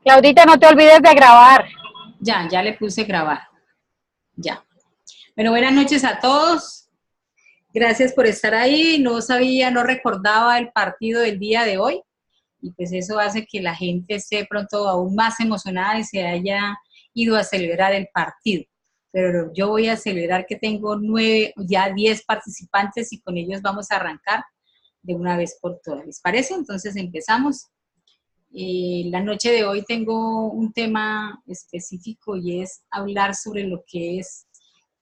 Claudita, no te olvides de grabar. Ya le puse grabar. Ya. Bueno, buenas noches a todos. Gracias por estar ahí. No sabía, no recordaba el partido del día de hoy. Y pues eso hace que la gente esté pronto aún más emocionada y se haya ido a celebrar el partido. Pero yo voy a celebrar que tengo 10 participantes y con ellos vamos a arrancar de una vez por todas. ¿Les parece? Entonces empezamos. La noche de hoy tengo un tema específico y es hablar sobre lo que es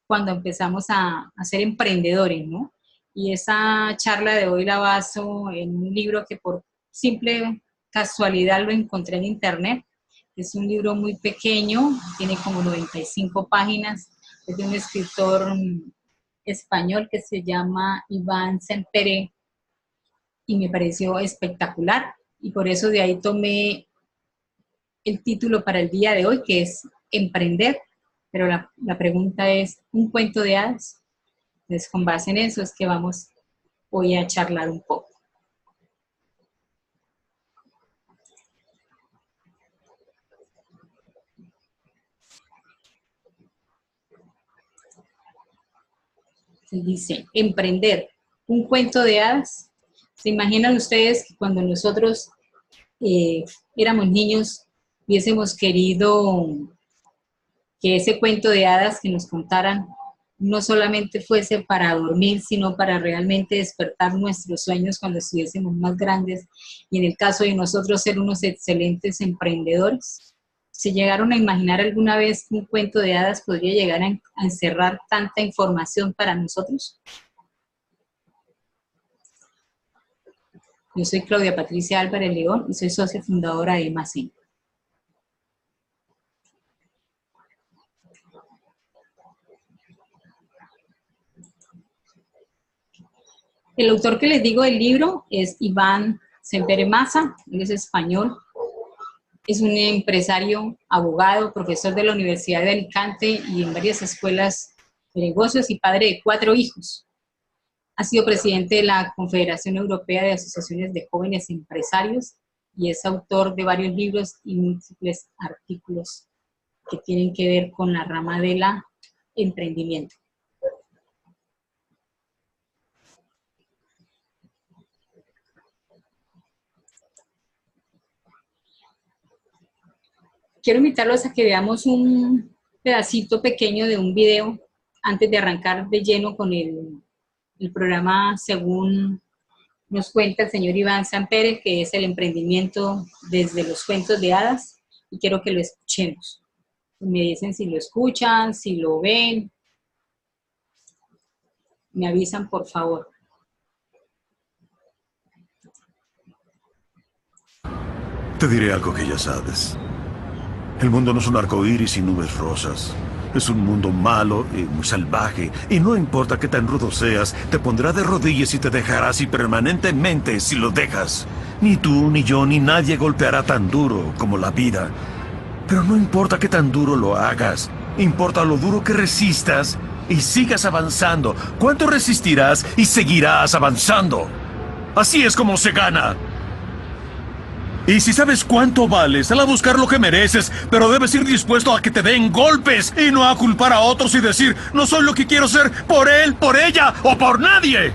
cuando empezamos a ser emprendedores, ¿no? Y esa charla de hoy la baso en un libro que por simple casualidad lo encontré en internet. Es un libro muy pequeño, tiene como 95 páginas, es de un escritor español que se llama Iván Sempere y me pareció espectacular y por eso de ahí tomé el título para el día de hoy, que es Emprender, pero la pregunta es, ¿un cuento de hadas? Entonces, con base en eso es que voy a charlar un poco. Se dice, emprender, un cuento de hadas. ¿Se imaginan ustedes que cuando nosotros éramos niños hubiésemos querido que ese cuento de hadas que nos contaran no solamente fuese para dormir, sino para realmente despertar nuestros sueños cuando estuviésemos más grandes y en el caso de nosotros ser unos excelentes emprendedores? ¿Se llegaron a imaginar alguna vez que un cuento de hadas podría llegar a encerrar tanta información para nosotros? Yo soy Claudia Patricia Álvarez León y soy socia fundadora de Emacen. El autor que les digo del libro es Iván Sempere Massa, él es español, es un empresario, abogado, profesor de la Universidad de Alicante y en varias escuelas de negocios y padre de 4 hijos. Ha sido presidente de la Confederación Europea de Asociaciones de Jóvenes Empresarios y es autor de varios libros y múltiples artículos que tienen que ver con la rama del emprendimiento. Quiero invitarlos a que veamos un pedacito pequeño de un video antes de arrancar de lleno con el programa según nos cuenta el señor Iván Sempere, que es el emprendimiento desde los cuentos de hadas, y quiero que lo escuchemos. Me dicen si lo escuchan, si lo ven. Me avisan, por favor. Te diré algo que ya sabes. El mundo no es un arco iris y nubes rosas. Es un mundo malo y muy salvaje. Y no importa qué tan rudo seas, te pondrá de rodillas y te dejará así permanentemente si lo dejas. Ni tú, ni yo, ni nadie golpeará tan duro como la vida. Pero no importa qué tan duro lo hagas. Importa lo duro que resistas y sigas avanzando. ¿Cuánto resistirás y seguirás avanzando? Así es como se gana. Y si sabes cuánto vales, sal a buscar lo que mereces, pero debes ir dispuesto a que te den golpes y no a culpar a otros y decir, no soy lo que quiero ser por él, por ella o por nadie.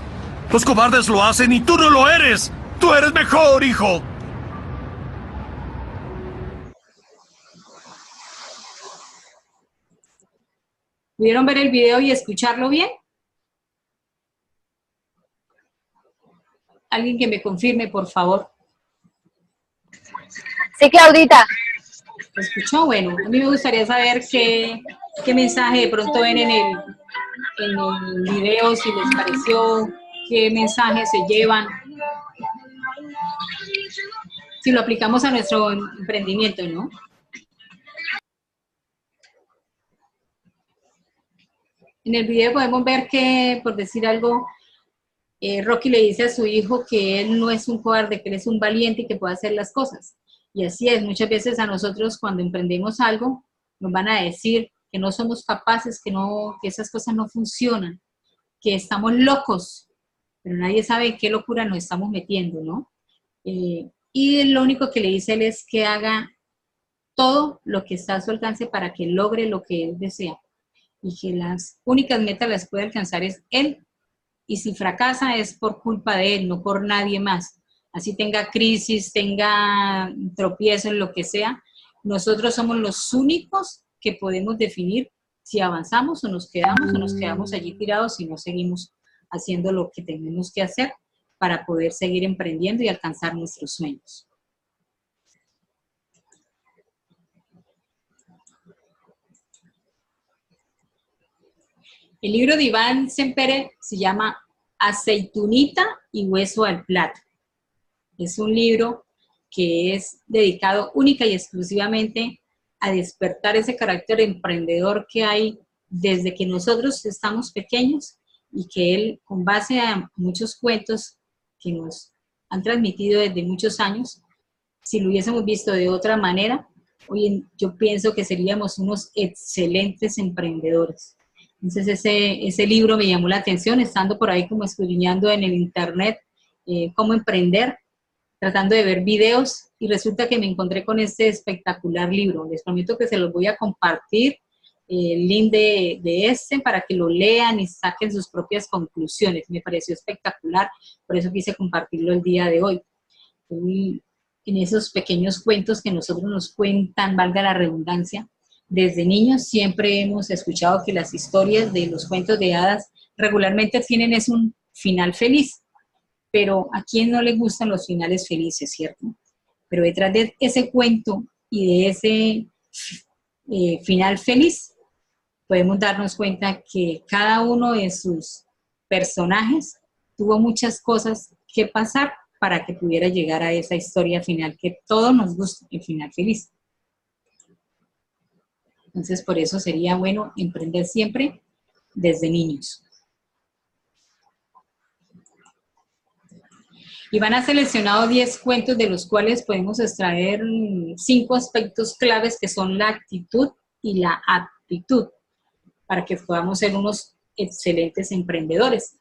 Los cobardes lo hacen y tú no lo eres. Tú eres mejor, hijo. ¿Pudieron ver el video y escucharlo bien? Alguien que me confirme, por favor. Sí, Claudita. ¿Lo escuchó? Bueno, a mí me gustaría saber qué mensaje de pronto ven en el video, si les pareció, qué mensaje se llevan, si lo aplicamos a nuestro emprendimiento, ¿no? En el video podemos ver que, por decir algo, Rocky le dice a su hijo que él no es un cobarde, que él es un valiente y que puede hacer las cosas. Y así es, muchas veces a nosotros cuando emprendemos algo, nos van a decir que no somos capaces, que esas cosas no funcionan, que estamos locos, pero nadie sabe en qué locura nos estamos metiendo, ¿no? Y lo único que le dice él es que haga todo lo que está a su alcance para que logre lo que él desea. Y que las únicas metas las puede alcanzar es él. Y si fracasa es por culpa de él, no por nadie más. Así tenga crisis, tenga tropiezos, lo que sea, nosotros somos los únicos que podemos definir si avanzamos o nos quedamos allí tirados y no seguimos haciendo lo que tenemos que hacer para poder seguir emprendiendo y alcanzar nuestros sueños. El libro de Iván Sempere se llama Aceitunita y hueso al plato. Es un libro que es dedicado única y exclusivamente a despertar ese carácter emprendedor que hay desde que nosotros estamos pequeños y que él, con base a muchos cuentos que nos han transmitido desde muchos años, si lo hubiésemos visto de otra manera, hoy yo pienso que seríamos unos excelentes emprendedores. Entonces ese libro me llamó la atención, estando por ahí como escudriñando en el internet cómo emprender, tratando de ver videos, y resulta que me encontré con este espectacular libro. Les prometo que se los voy a compartir, el link de este, para que lo lean y saquen sus propias conclusiones. Me pareció espectacular, por eso quise compartirlo el día de hoy. En esos pequeños cuentos que nosotros nos cuentan, valga la redundancia, desde niños siempre hemos escuchado que las historias de los cuentos de hadas regularmente tienen un final feliz, pero ¿a quién no le gustan los finales felices, cierto? Pero detrás de ese cuento y de ese final feliz, podemos darnos cuenta que cada uno de sus personajes tuvo muchas cosas que pasar para que pudiera llegar a esa historia final que todos nos gusta, el final feliz. Entonces, por eso sería bueno emprender siempre desde niños. Iván ha seleccionado 10 cuentos de los cuales podemos extraer 5 aspectos claves que son la actitud y la aptitud para que podamos ser unos excelentes emprendedores,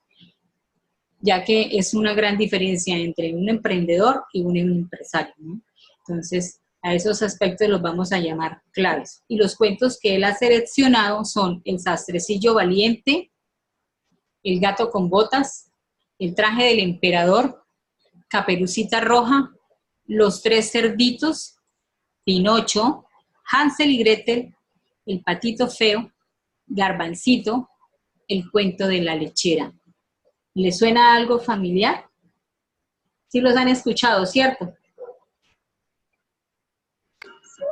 ya que es una gran diferencia entre un emprendedor y un empresario, ¿no? Entonces, a esos aspectos los vamos a llamar claves. Y los cuentos que él ha seleccionado son El sastrecillo valiente, El gato con botas, El traje del emperador, Caperucita Roja, Los tres cerditos, Pinocho, Hansel y Gretel, El patito feo, Garbancito, El cuento de la lechera. ¿Le suena algo familiar? Sí los han escuchado, ¿cierto?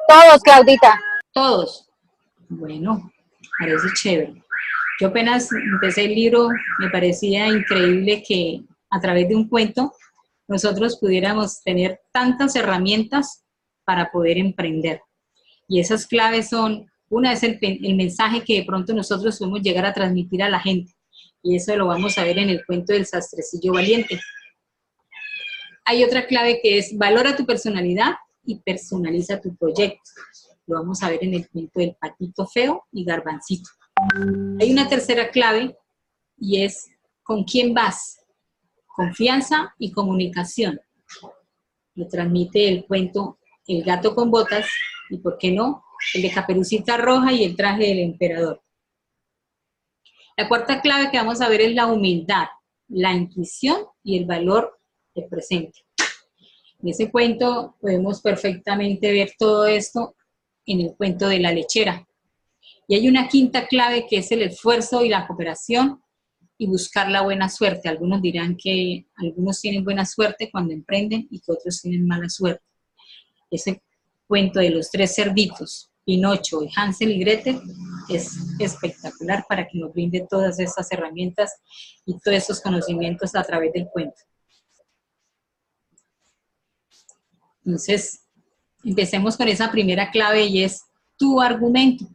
Todos, Claudita. Todos. Bueno, parece chévere. Yo apenas empecé el libro, me parecía increíble que a través de un cuento nosotros pudiéramos tener tantas herramientas para poder emprender. Y esas claves son, una es el mensaje que de pronto nosotros podemos llegar a transmitir a la gente. Y eso lo vamos a ver en el cuento del sastrecillo valiente. Hay otra clave que es valora tu personalidad y personaliza tu proyecto. Lo vamos a ver en el cuento del patito feo y Garbancito. Hay una tercera clave y es ¿con quién vas? Confianza y comunicación. Lo transmite el cuento El gato con botas y, ¿por qué no?, el de Caperucita Roja y El traje del emperador. La cuarta clave que vamos a ver es la humildad, la intuición y el valor del presente. En ese cuento podemos perfectamente ver todo esto en el cuento de la lechera. Y hay una quinta clave que es el esfuerzo y la cooperación y buscar la buena suerte. Algunos dirán que algunos tienen buena suerte cuando emprenden y que otros tienen mala suerte. Ese cuento de los tres cerditos, Pinocho y Hansel y Gretel, es espectacular para que nos brinde todas esas herramientas y todos esos conocimientos a través del cuento. Entonces, empecemos con esa primera clave y es tu argumento.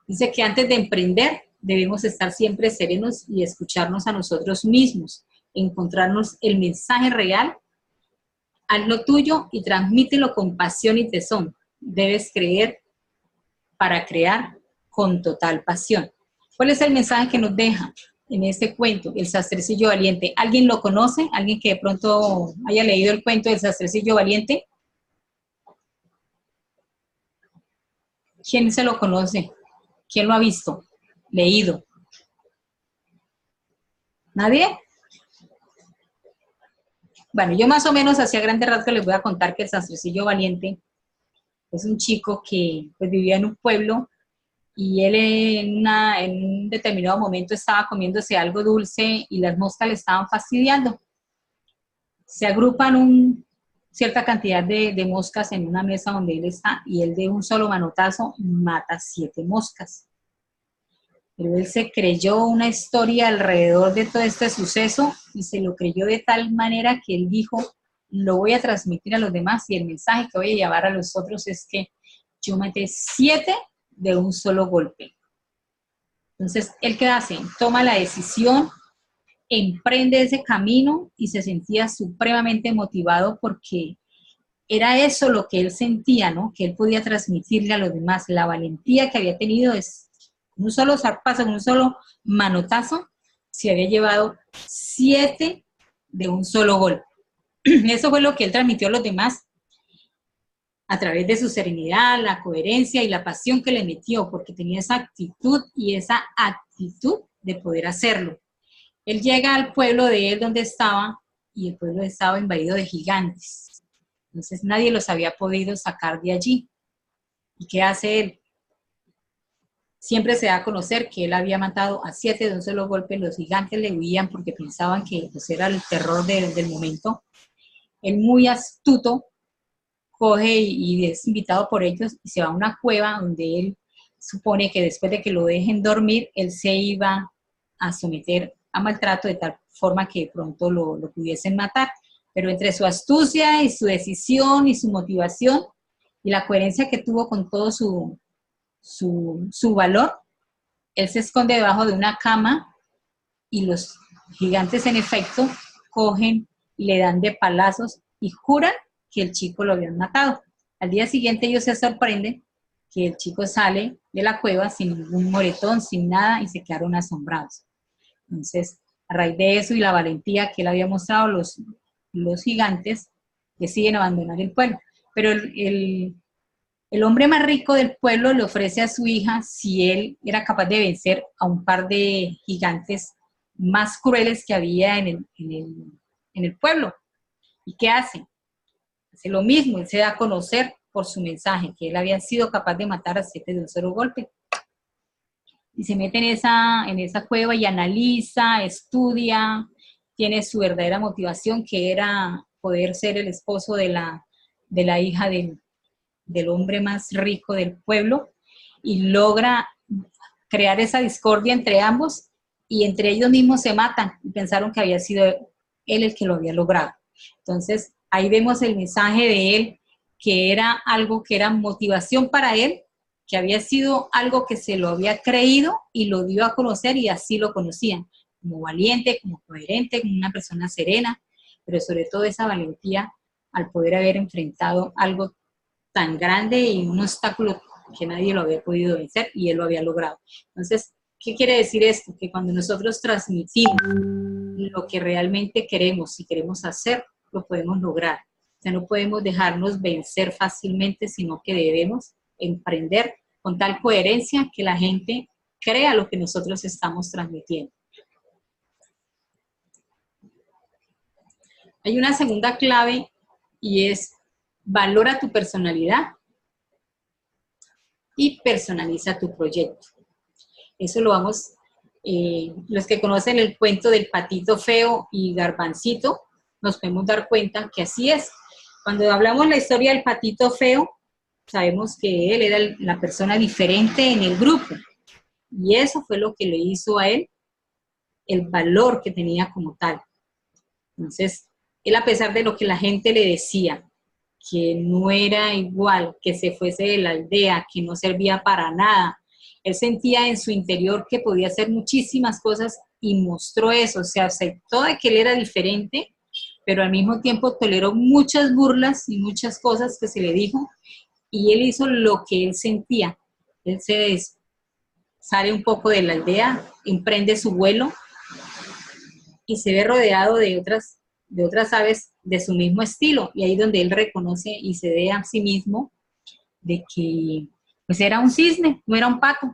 Dice que antes de emprender debemos estar siempre serenos y escucharnos a nosotros mismos, encontrarnos el mensaje real, haz lo tuyo y transmítelo con pasión y tesón. Debes creer para crear con total pasión. ¿Cuál es el mensaje que nos deja en este cuento, El sastrecillo valiente? ¿Alguien lo conoce? ¿Alguien que de pronto haya leído el cuento del sastrecillo valiente? ¿Quién se lo conoce? ¿Quién lo ha visto? Leído. ¿Nadie? Bueno, yo más o menos hacia grandes rasgos les voy a contar que el Sastrecillo Valiente es un chico que pues, vivía en un pueblo y él en un determinado momento estaba comiéndose algo dulce y las moscas le estaban fastidiando. Se agrupan cierta cantidad de moscas en una mesa donde él está y él de un solo manotazo mata 7 moscas. Pero él se creyó una historia alrededor de todo este suceso y se lo creyó de tal manera que él dijo, lo voy a transmitir a los demás y el mensaje que voy a llevar a los otros es que yo maté 7 de un solo golpe. Entonces, ¿él qué hace? Toma la decisión, emprende ese camino y se sentía supremamente motivado porque era eso lo que él sentía, ¿no? Que él podía transmitirle a los demás. La valentía que había tenido es un solo zarpazo, un solo manotazo, se había llevado 7 de un solo golpe. Eso fue lo que él transmitió a los demás a través de su serenidad, la coherencia y la pasión que le metió, porque tenía esa actitud y esa actitud de poder hacerlo. Él llega al pueblo de él donde estaba y el pueblo estaba invadido de gigantes. Entonces nadie los había podido sacar de allí. ¿Y qué hace él? Siempre se da a conocer que él había matado a 7 de un solo golpe. Los gigantes le huían porque pensaban que pues, era el terror del momento. Él muy astuto coge y es invitado por ellos y se va a una cueva donde él supone que después de que lo dejen dormir, él se iba a someter a maltrato de tal forma que pronto lo pudiesen matar. Pero entre su astucia y su decisión y su motivación y la coherencia que tuvo con todo su valor, él se esconde debajo de una cama y los gigantes en efecto cogen y le dan de palazos y juran que el chico lo habían matado. Al día siguiente ellos se sorprenden que el chico sale de la cueva sin ningún moretón, sin nada y se quedaron asombrados. Entonces, a raíz de eso y la valentía que él había mostrado, los gigantes deciden abandonar el pueblo. Pero el hombre más rico del pueblo le ofrece a su hija si él era capaz de vencer a un par de gigantes más crueles que había en el pueblo. ¿Y qué hace? Hace lo mismo, él se da a conocer por su mensaje, que él había sido capaz de matar a 7 de un solo golpe. Y se mete en esa cueva y analiza, estudia, tiene su verdadera motivación, que era poder ser el esposo de la hija del hombre más rico del pueblo, y logra crear esa discordia entre ambos, y entre ellos mismos se matan, y pensaron que había sido él el que lo había logrado. Entonces, ahí vemos el mensaje de él, que era algo que era motivación para él, que había sido algo que se lo había creído y lo dio a conocer y así lo conocían, como valiente, como coherente, como una persona serena, pero sobre todo esa valentía al poder haber enfrentado algo tan grande y un obstáculo que nadie lo había podido vencer y él lo había logrado. Entonces, ¿qué quiere decir esto? Que cuando nosotros transmitimos lo que realmente queremos, si queremos hacer, lo podemos lograr. O sea, no podemos dejarnos vencer fácilmente, sino que debemos emprender con tal coherencia que la gente crea lo que nosotros estamos transmitiendo. Hay una segunda clave y es valora tu personalidad y personaliza tu proyecto. Eso lo vamos, los que conocen el cuento del patito feo y garbancito, nos podemos dar cuenta que así es. Cuando hablamos la historia del patito feo, sabemos que él era la persona diferente en el grupo. Y eso fue lo que le hizo a él el valor que tenía como tal. Entonces, él, a pesar de lo que la gente le decía, que no era igual, que se fuese de la aldea, que no servía para nada, él sentía en su interior que podía hacer muchísimas cosas y mostró eso. O sea, aceptó de que él era diferente, pero al mismo tiempo toleró muchas burlas y muchas cosas que se le dijo, y él hizo lo que él sentía. Él sale un poco de la aldea, emprende su vuelo y se ve rodeado de otras aves de su mismo estilo, y ahí donde él reconoce y se ve a sí mismo de que pues era un cisne, no era un pato.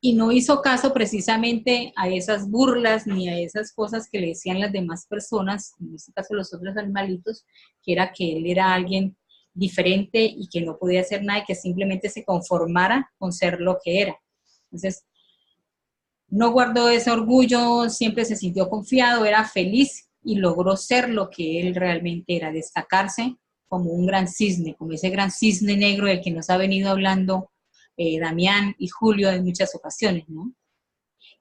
Y no hizo caso precisamente a esas burlas ni a esas cosas que le decían las demás personas, en este caso los otros animalitos, que era que él era alguien diferente y que no podía hacer nada y que simplemente se conformara con ser lo que era. Entonces, no guardó ese orgullo, siempre se sintió confiado, era feliz y logró ser lo que él realmente era, destacarse como un gran cisne, como ese gran cisne negro del que nos ha venido hablando Damián y Julio en muchas ocasiones, ¿no?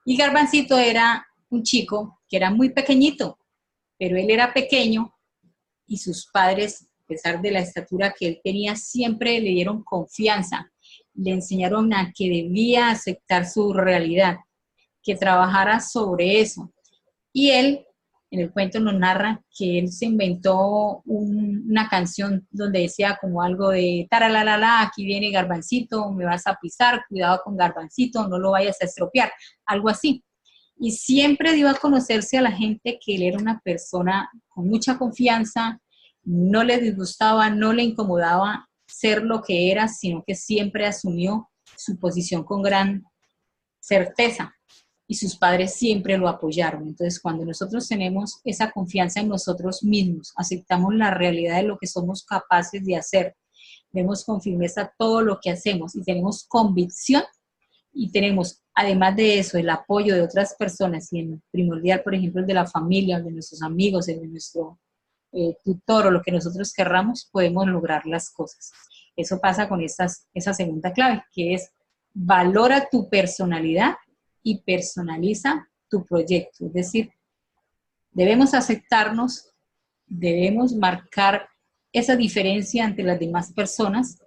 Y Garbancito era un chico que era muy pequeñito, pero él era pequeño y sus padres, a pesar de la estatura que él tenía, siempre le dieron confianza, le enseñaron a que debía aceptar su realidad, que trabajara sobre eso. Y él, en el cuento nos narra que él se inventó una canción donde decía como algo de taralalala, aquí viene Garbancito, me vas a pisar, cuidado con Garbancito, no lo vayas a estropear, algo así. Y siempre dio a conocerse a la gente que él era una persona con mucha confianza, no le disgustaba, no le incomodaba ser lo que era, sino que siempre asumió su posición con gran certeza. Y sus padres siempre lo apoyaron. Entonces, cuando nosotros tenemos esa confianza en nosotros mismos, aceptamos la realidad de lo que somos capaces de hacer, vemos con firmeza todo lo que hacemos y tenemos convicción y tenemos, además de eso, el apoyo de otras personas y en primordial, por ejemplo, el de la familia, el de nuestros amigos, el de nuestro tutor o lo que nosotros querramos, podemos lograr las cosas. Eso pasa con esa segunda clave, que es valora tu personalidad y personaliza tu proyecto. Es decir, debemos aceptarnos, debemos marcar esa diferencia ante las demás personas,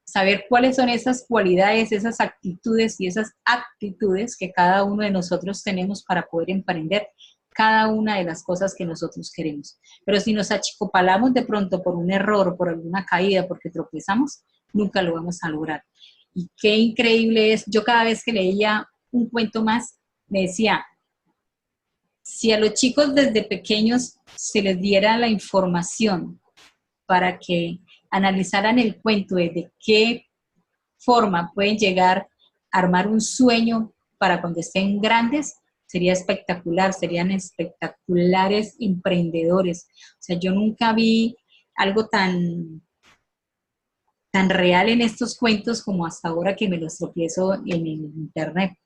saber cuáles son esas cualidades, esas actitudes y esas actitudes que cada uno de nosotros tenemos para poder emprender cada una de las cosas que nosotros queremos. Pero si nos achicopalamos de pronto por un error, por alguna caída, porque tropezamos, nunca lo vamos a lograr. Y qué increíble es, yo cada vez que leía un cuento más, me decía, si a los chicos desde pequeños se les diera la información para que analizaran el cuento de qué forma pueden llegar a armar un sueño para cuando estén grandes, sería espectacular, serían espectaculares emprendedores. O sea, yo nunca vi algo tan real en estos cuentos como hasta ahora que me los tropiezo en el internet.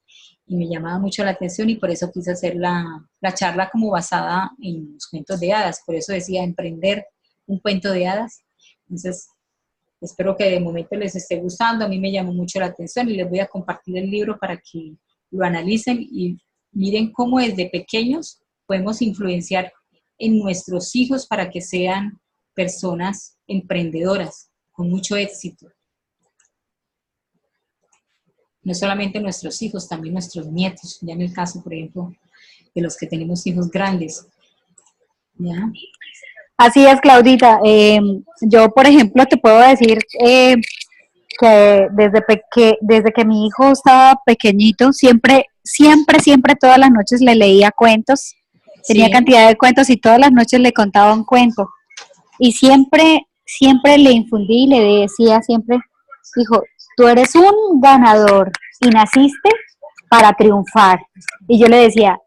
Y me llamaba mucho la atención y por eso quise hacer la charla como basada en los cuentos de hadas. Por eso decía emprender un cuento de hadas. Entonces, espero que de momento les esté gustando. A mí me llamó mucho la atención y les voy a compartir el libro para que lo analicen y miren cómo desde pequeños podemos influenciar en nuestros hijos para que sean personas emprendedoras con mucho éxito. No solamente nuestros hijos, también nuestros nietos, ya en el caso, por ejemplo, de los que tenemos hijos grandes. ¿Ya? Así es, Claudita. Yo, por ejemplo, te puedo decir que desde que mi hijo estaba pequeñito, siempre, todas las noches le leía cuentos. Tenía Sí. cantidad de cuentos y todas las noches le contaba un cuento. Y siempre le infundí y le decía siempre, hijo, tú eres un ganador y naciste para triunfar. Y yo le decía,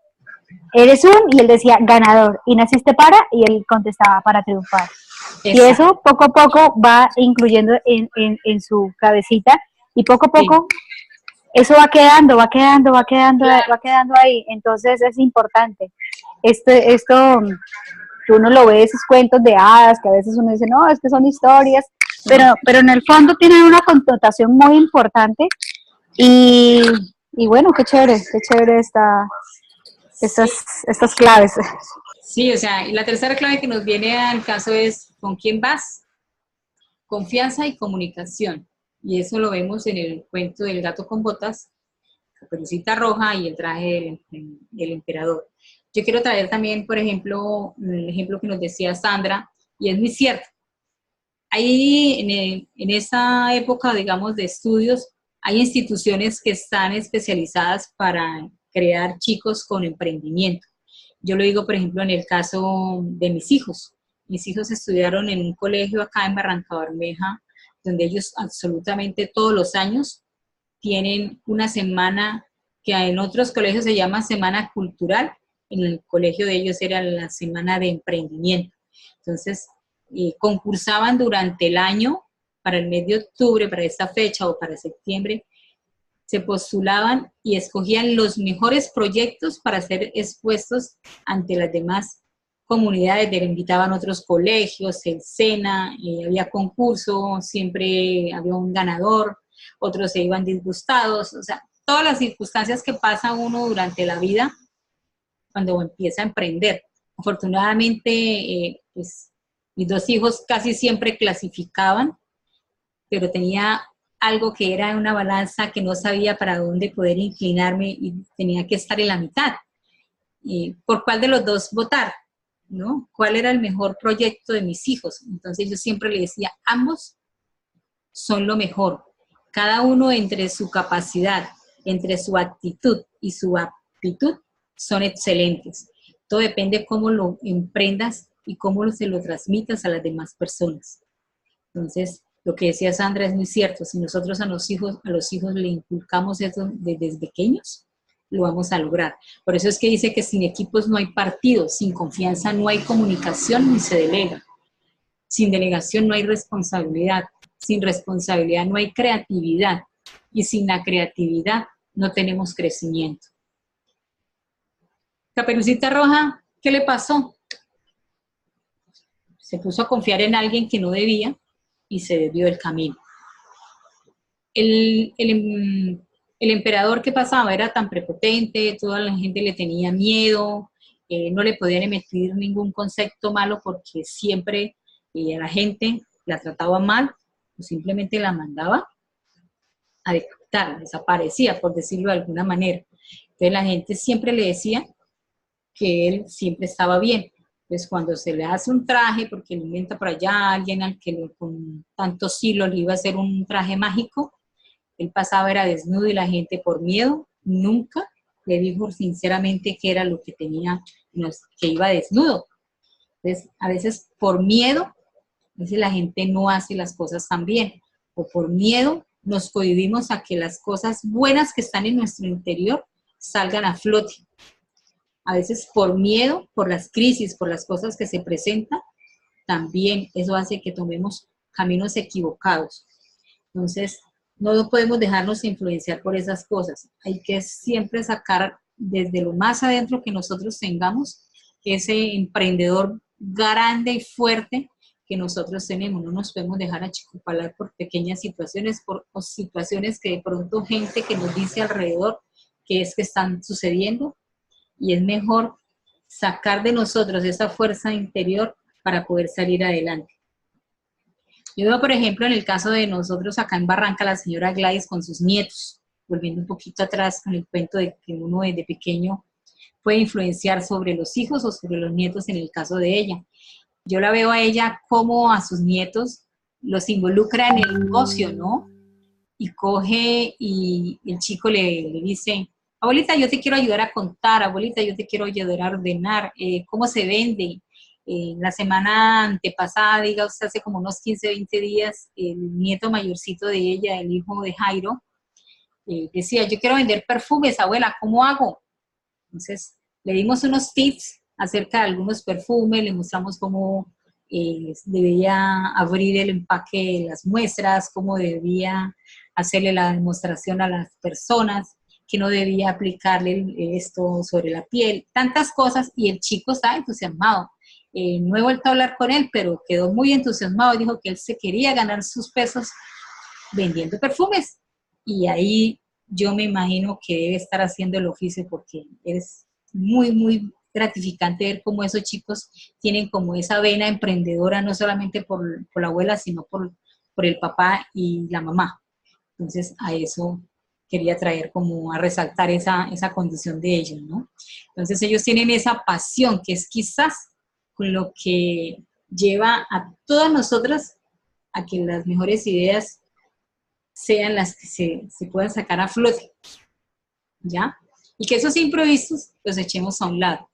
eres y él decía, ganador, y naciste y él contestaba, para triunfar. Exacto. Y eso poco a poco va incluyendo en su cabecita, y poco a poco eso va quedando ahí. Entonces es importante. Esto uno lo ve, esos cuentos de hadas, que a veces uno dice, no, es que son historias, pero en el fondo tienen una connotación muy importante, y bueno, qué chévere estas claves. Sí, o sea, y la tercera clave que nos viene al caso es ¿con quién vas? Confianza y comunicación. Y eso lo vemos en el cuento del gato con botas, Caperucita Roja y el traje del emperador. Yo quiero traer también, por ejemplo, el ejemplo que nos decía Sandra, y es muy cierto. Ahí en esa época, digamos, de estudios, hay instituciones que están especializadas para crear chicos con emprendimiento. Yo lo digo, por ejemplo, en el caso de mis hijos. Mis hijos estudiaron en un colegio acá en Barrancabermeja donde ellos absolutamente todos los años tienen una semana que en otros colegios se llama semana cultural, en el colegio de ellos era la semana de emprendimiento. Entonces, concursaban durante el año, para el mes de octubre, para esta fecha o para septiembre, se postulaban y escogían los mejores proyectos para ser expuestos ante las demás comunidades. Le invitaban otros colegios, el SENA, había concurso, siempre había un ganador, otros se iban disgustados, o sea, todas las circunstancias que pasa uno durante la vida cuando empieza a emprender. Afortunadamente, pues, mis dos hijos casi siempre clasificaban, pero tenía algo que era una balanza que no sabía para dónde poder inclinarme y tenía que estar en la mitad. ¿Por cuál de los dos votar? ¿No? ¿Cuál era el mejor proyecto de mis hijos? Entonces yo siempre le decía, ambos son lo mejor. Cada uno entre su capacidad, entre su actitud y su aptitud, son excelentes. Todo depende cómo lo emprendas y cómo se lo transmitas a las demás personas. Entonces, lo que decía Sandra es muy cierto. Si nosotros a los hijos le inculcamos eso desde pequeños, lo vamos a lograr. Por eso es que dice que sin equipos no hay partidos, sin confianza no hay comunicación ni se delega. Sin delegación no hay responsabilidad, sin responsabilidad no hay creatividad y sin la creatividad no tenemos crecimiento. Caperucita Roja, ¿qué le pasó? Se puso a confiar en alguien que no debía y se desvió del camino. El emperador que pasaba era tan prepotente, toda la gente le tenía miedo, no le podían emitir ningún concepto malo porque siempre a la gente la trataba mal o simplemente la mandaba a decapitar, desaparecía, por decirlo de alguna manera. Entonces la gente siempre le decía que él siempre estaba bien. Entonces cuando se le hace un traje, porque le inventa por allá a alguien al que con tantos hilos le iba a hacer un traje mágico, él pasaba, era desnudo y la gente por miedo nunca le dijo sinceramente qué era lo que tenía, que iba desnudo. Entonces a veces por miedo, a veces la gente no hace las cosas tan bien, o por miedo nos cohibimos a que las cosas buenas que están en nuestro interior salgan a flote. A veces por miedo, por las crisis, por las cosas que se presentan, también eso hace que tomemos caminos equivocados. Entonces, no podemos dejarnos influenciar por esas cosas. Hay que siempre sacar desde lo más adentro que nosotros tengamos ese emprendedor grande y fuerte que nosotros tenemos. No nos podemos dejar achicopalar por pequeñas situaciones, o situaciones que de pronto gente que nos dice alrededor que es que están sucediendo, y es mejor sacar de nosotros esa fuerza interior para poder salir adelante. Yo veo, por ejemplo, en el caso de nosotros acá en Barranca, la señora Gladys con sus nietos, volviendo un poquito atrás con el cuento de que uno desde pequeño puede influenciar sobre los hijos o sobre los nietos en el caso de ella. Yo la veo a ella como a sus nietos los involucra en el negocio, ¿no? Y coge y el chico le dice, abuelita, yo te quiero ayudar a contar, abuelita, yo te quiero ayudar a ordenar, cómo se vende. La semana antepasada, diga usted, hace como unos 15, 20 días, el nieto mayorcito de ella, el hijo de Jairo, decía, yo quiero vender perfumes, abuela, ¿cómo hago? Entonces, le dimos unos tips acerca de algunos perfumes, le mostramos cómo debía abrir el empaque de las muestras, cómo debía hacerle la demostración a las personas, que no debía aplicarle esto sobre la piel, tantas cosas, y el chico estaba entusiasmado. No he vuelto a hablar con él, pero quedó muy entusiasmado y dijo que él se quería ganar sus pesos vendiendo perfumes. Y ahí yo me imagino que debe estar haciendo el oficio, porque es muy, muy gratificante ver cómo esos chicos tienen como esa vena emprendedora, no solamente por la abuela, sino por el papá y la mamá. Entonces a eso quería traer como a resaltar esa condición de ellos, ¿no? Entonces ellos tienen esa pasión que es quizás con lo que lleva a todas nosotras a que las mejores ideas sean las que se puedan sacar a flote, ¿ya? Y que esos imprevistos los echemos a un lado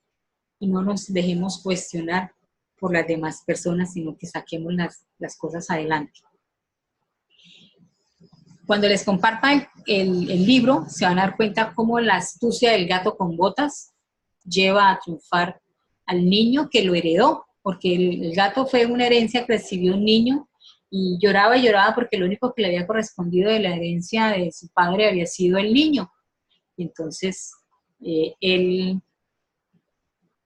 y no nos dejemos cuestionar por las demás personas, sino que saquemos las cosas adelante. Cuando les comparta el libro, se van a dar cuenta cómo la astucia del gato con botas lleva a triunfar al niño que lo heredó, porque el gato fue una herencia que recibió un niño y lloraba porque lo único que le había correspondido de la herencia de su padre había sido el niño. Y entonces él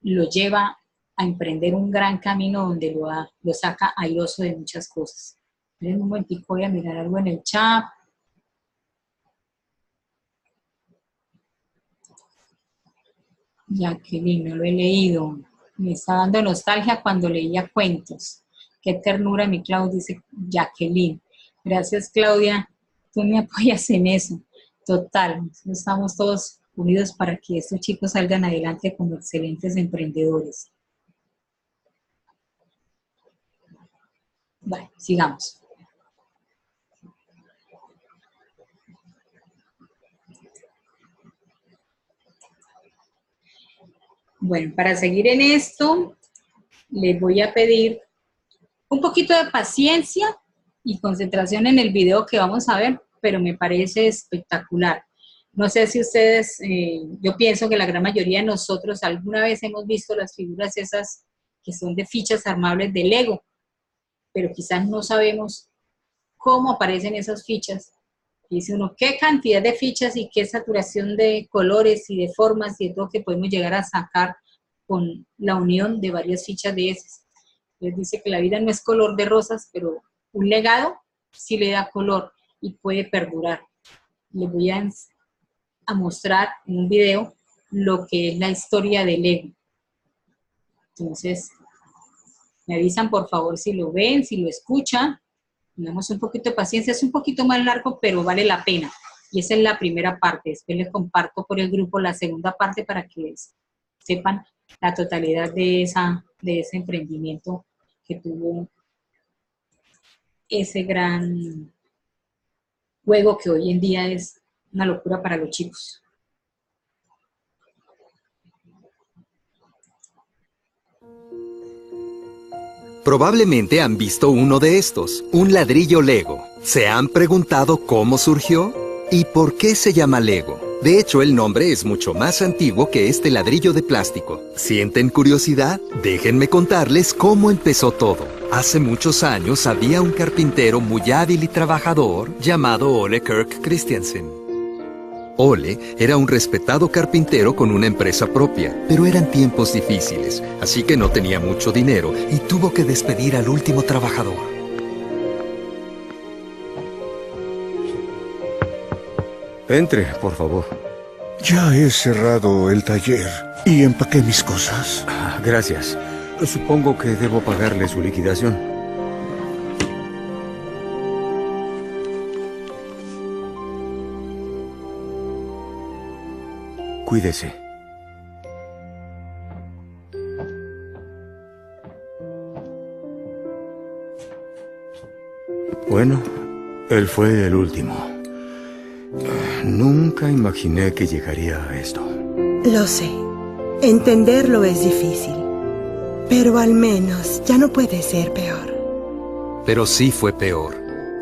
lo lleva a emprender un gran camino donde lo saca airoso de muchas cosas. En un momentico voy a mirar algo en el chat. Jacqueline, no lo he leído. Me está dando nostalgia cuando leía cuentos. Qué ternura, mi Claudia, dice Jacqueline. Gracias, Claudia. Tú me apoyas en eso. Total. Estamos todos unidos para que estos chicos salgan adelante como excelentes emprendedores. Vale, sigamos. Bueno, para seguir en esto, les voy a pedir un poquito de paciencia y concentración en el video que vamos a ver, pero me parece espectacular. No sé si ustedes, yo pienso que la gran mayoría de nosotros alguna vez hemos visto las figuras esas que son de fichas armables de Lego, pero quizás no sabemos cómo aparecen esas fichas. Dice uno, qué cantidad de fichas y qué saturación de colores y de formas y de todo que podemos llegar a sacar con la unión de varias fichas de esas. Les dice que la vida no es color de rosas, pero un legado sí le da color y puede perdurar. Les voy a mostrar en un video lo que es la historia del Lego. Entonces, me avisan por favor si lo ven, si lo escuchan. Tengamos un poquito de paciencia, es un poquito más largo, pero vale la pena. Y esa es la primera parte. Después les comparto por el grupo la segunda parte para que sepan la totalidad de ese emprendimiento que tuvo ese gran juego que hoy en día es una locura para los chicos. Probablemente han visto uno de estos, un ladrillo Lego. ¿Se han preguntado cómo surgió? ¿Y por qué se llama Lego? De hecho, el nombre es mucho más antiguo que este ladrillo de plástico. ¿Sienten curiosidad? Déjenme contarles cómo empezó todo. Hace muchos años había un carpintero muy hábil y trabajador llamado Ole Kirk Christiansen. Ole era un respetado carpintero con una empresa propia, pero eran tiempos difíciles, así que no tenía mucho dinero y tuvo que despedir al último trabajador. Entre, por favor. Ya he cerrado el taller y empaqué mis cosas. Gracias. Supongo que debo pagarle su liquidación. Cuídese. Bueno, él fue el último. Nunca imaginé que llegaría a esto. Lo sé. Entenderlo es difícil. Pero al menos ya no puede ser peor. Pero sí fue peor.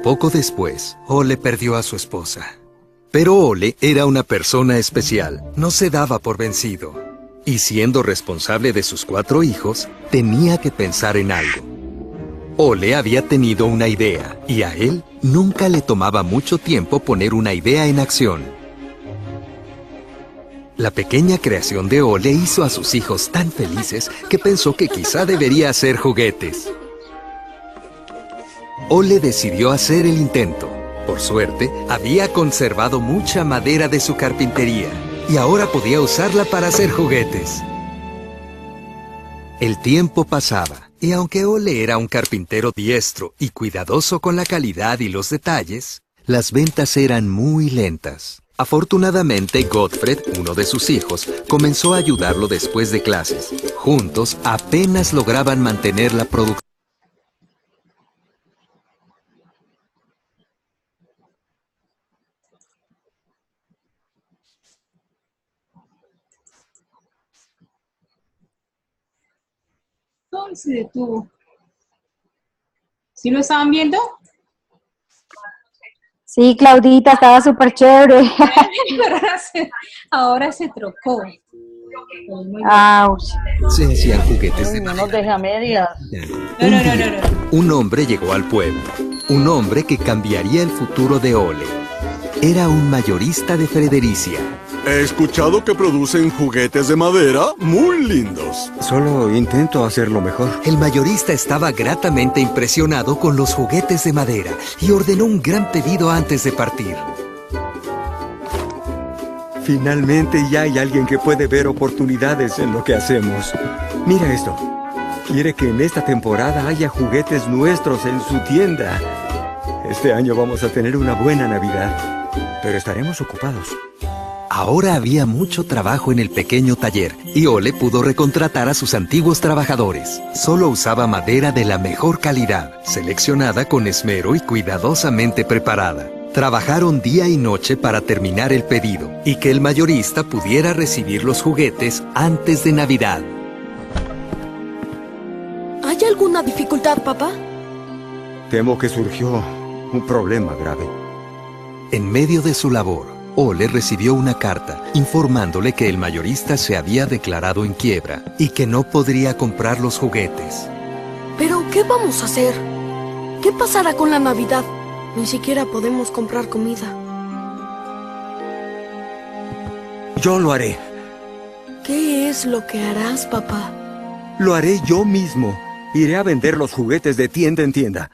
Poco después, Ole perdió a su esposa. Pero Ole era una persona especial, no se daba por vencido. Y siendo responsable de sus 4 hijos, tenía que pensar en algo. Ole había tenido una idea, y a él nunca le tomaba mucho tiempo poner una idea en acción. La pequeña creación de Ole hizo a sus hijos tan felices que pensó que quizá debería hacer juguetes. Ole decidió hacer el intento. Por suerte, había conservado mucha madera de su carpintería y ahora podía usarla para hacer juguetes. El tiempo pasaba y aunque Ole era un carpintero diestro y cuidadoso con la calidad y los detalles, las ventas eran muy lentas. Afortunadamente, Gottfried, uno de sus hijos, comenzó a ayudarlo después de clases. Juntos, apenas lograban mantener la producción. Ay, se detuvo. ¿Sí lo estaban viendo? Sí, Claudita, estaba súper chévere. Pero ahora se trocó. Muy Ouch. Se hacían juguetes de No nos madera. deja medias. No, no, no, no, no. Un hombre llegó al pueblo. Un hombre que cambiaría el futuro de Ole. Era un mayorista de Fredericia. He escuchado que producen juguetes de madera muy lindos. Solo intento hacerlo mejor. El mayorista estaba gratamente impresionado con los juguetes de madera y ordenó un gran pedido antes de partir. Finalmente ya hay alguien que puede ver oportunidades en lo que hacemos. Mira esto. Quiere que en esta temporada haya juguetes nuestros en su tienda. Este año vamos a tener una buena Navidad, pero estaremos ocupados. Ahora había mucho trabajo en el pequeño taller y Ole pudo recontratar a sus antiguos trabajadores. Solo usaba madera de la mejor calidad, seleccionada con esmero y cuidadosamente preparada. Trabajaron día y noche para terminar el pedido y que el mayorista pudiera recibir los juguetes antes de Navidad. ¿Hay alguna dificultad, papá? Temo que surgió un problema grave. En medio de su labor, Ole recibió una carta informándole que el mayorista se había declarado en quiebra y que no podría comprar los juguetes. ¿Pero qué vamos a hacer? ¿Qué pasará con la Navidad? Ni siquiera podemos comprar comida. Yo lo haré. ¿Qué es lo que harás, papá? Lo haré yo mismo. Iré a vender los juguetes de tienda en tienda.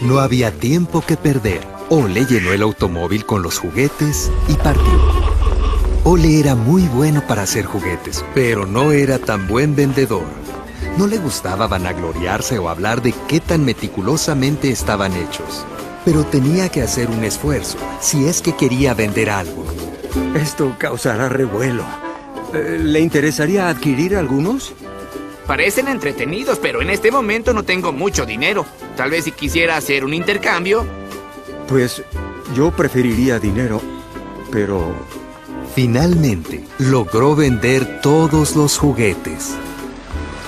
No había tiempo que perder. Ole llenó el automóvil con los juguetes y partió. Ole era muy bueno para hacer juguetes, pero no era tan buen vendedor. No le gustaba vanagloriarse o hablar de qué tan meticulosamente estaban hechos. Pero tenía que hacer un esfuerzo si es que quería vender algo. Esto causará revuelo. ¿Le interesaría adquirir algunos? Parecen entretenidos, pero en este momento no tengo mucho dinero. Tal vez si quisiera hacer un intercambio. Pues yo preferiría dinero, pero... Finalmente, logró vender todos los juguetes.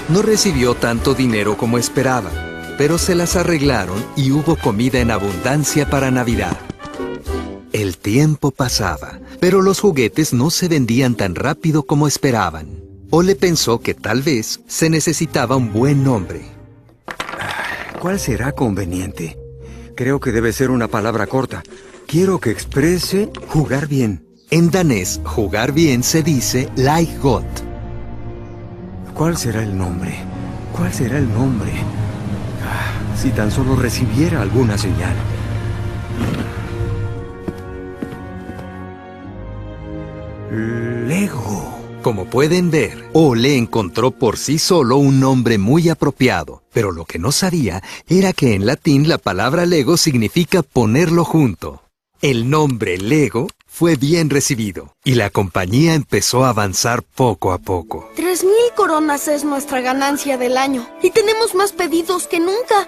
No recibió tanto dinero como esperaba, pero se las arreglaron y hubo comida en abundancia para Navidad. El tiempo pasaba, pero los juguetes no se vendían tan rápido como esperaban. Ole pensó que tal vez se necesitaba un buen nombre. ¿Cuál será conveniente? Creo que debe ser una palabra corta. Quiero que exprese jugar bien. En danés, jugar bien se dice like godt. ¿Cuál será el nombre? ¿Cuál será el nombre? Si tan solo recibiera alguna señal. Lego. Como pueden ver, Ole encontró por sí solo un nombre muy apropiado, pero lo que no sabía era que en latín la palabra Lego significa ponerlo junto. El nombre Lego fue bien recibido y la compañía empezó a avanzar poco a poco. 3,000 coronas es nuestra ganancia del año y tenemos más pedidos que nunca.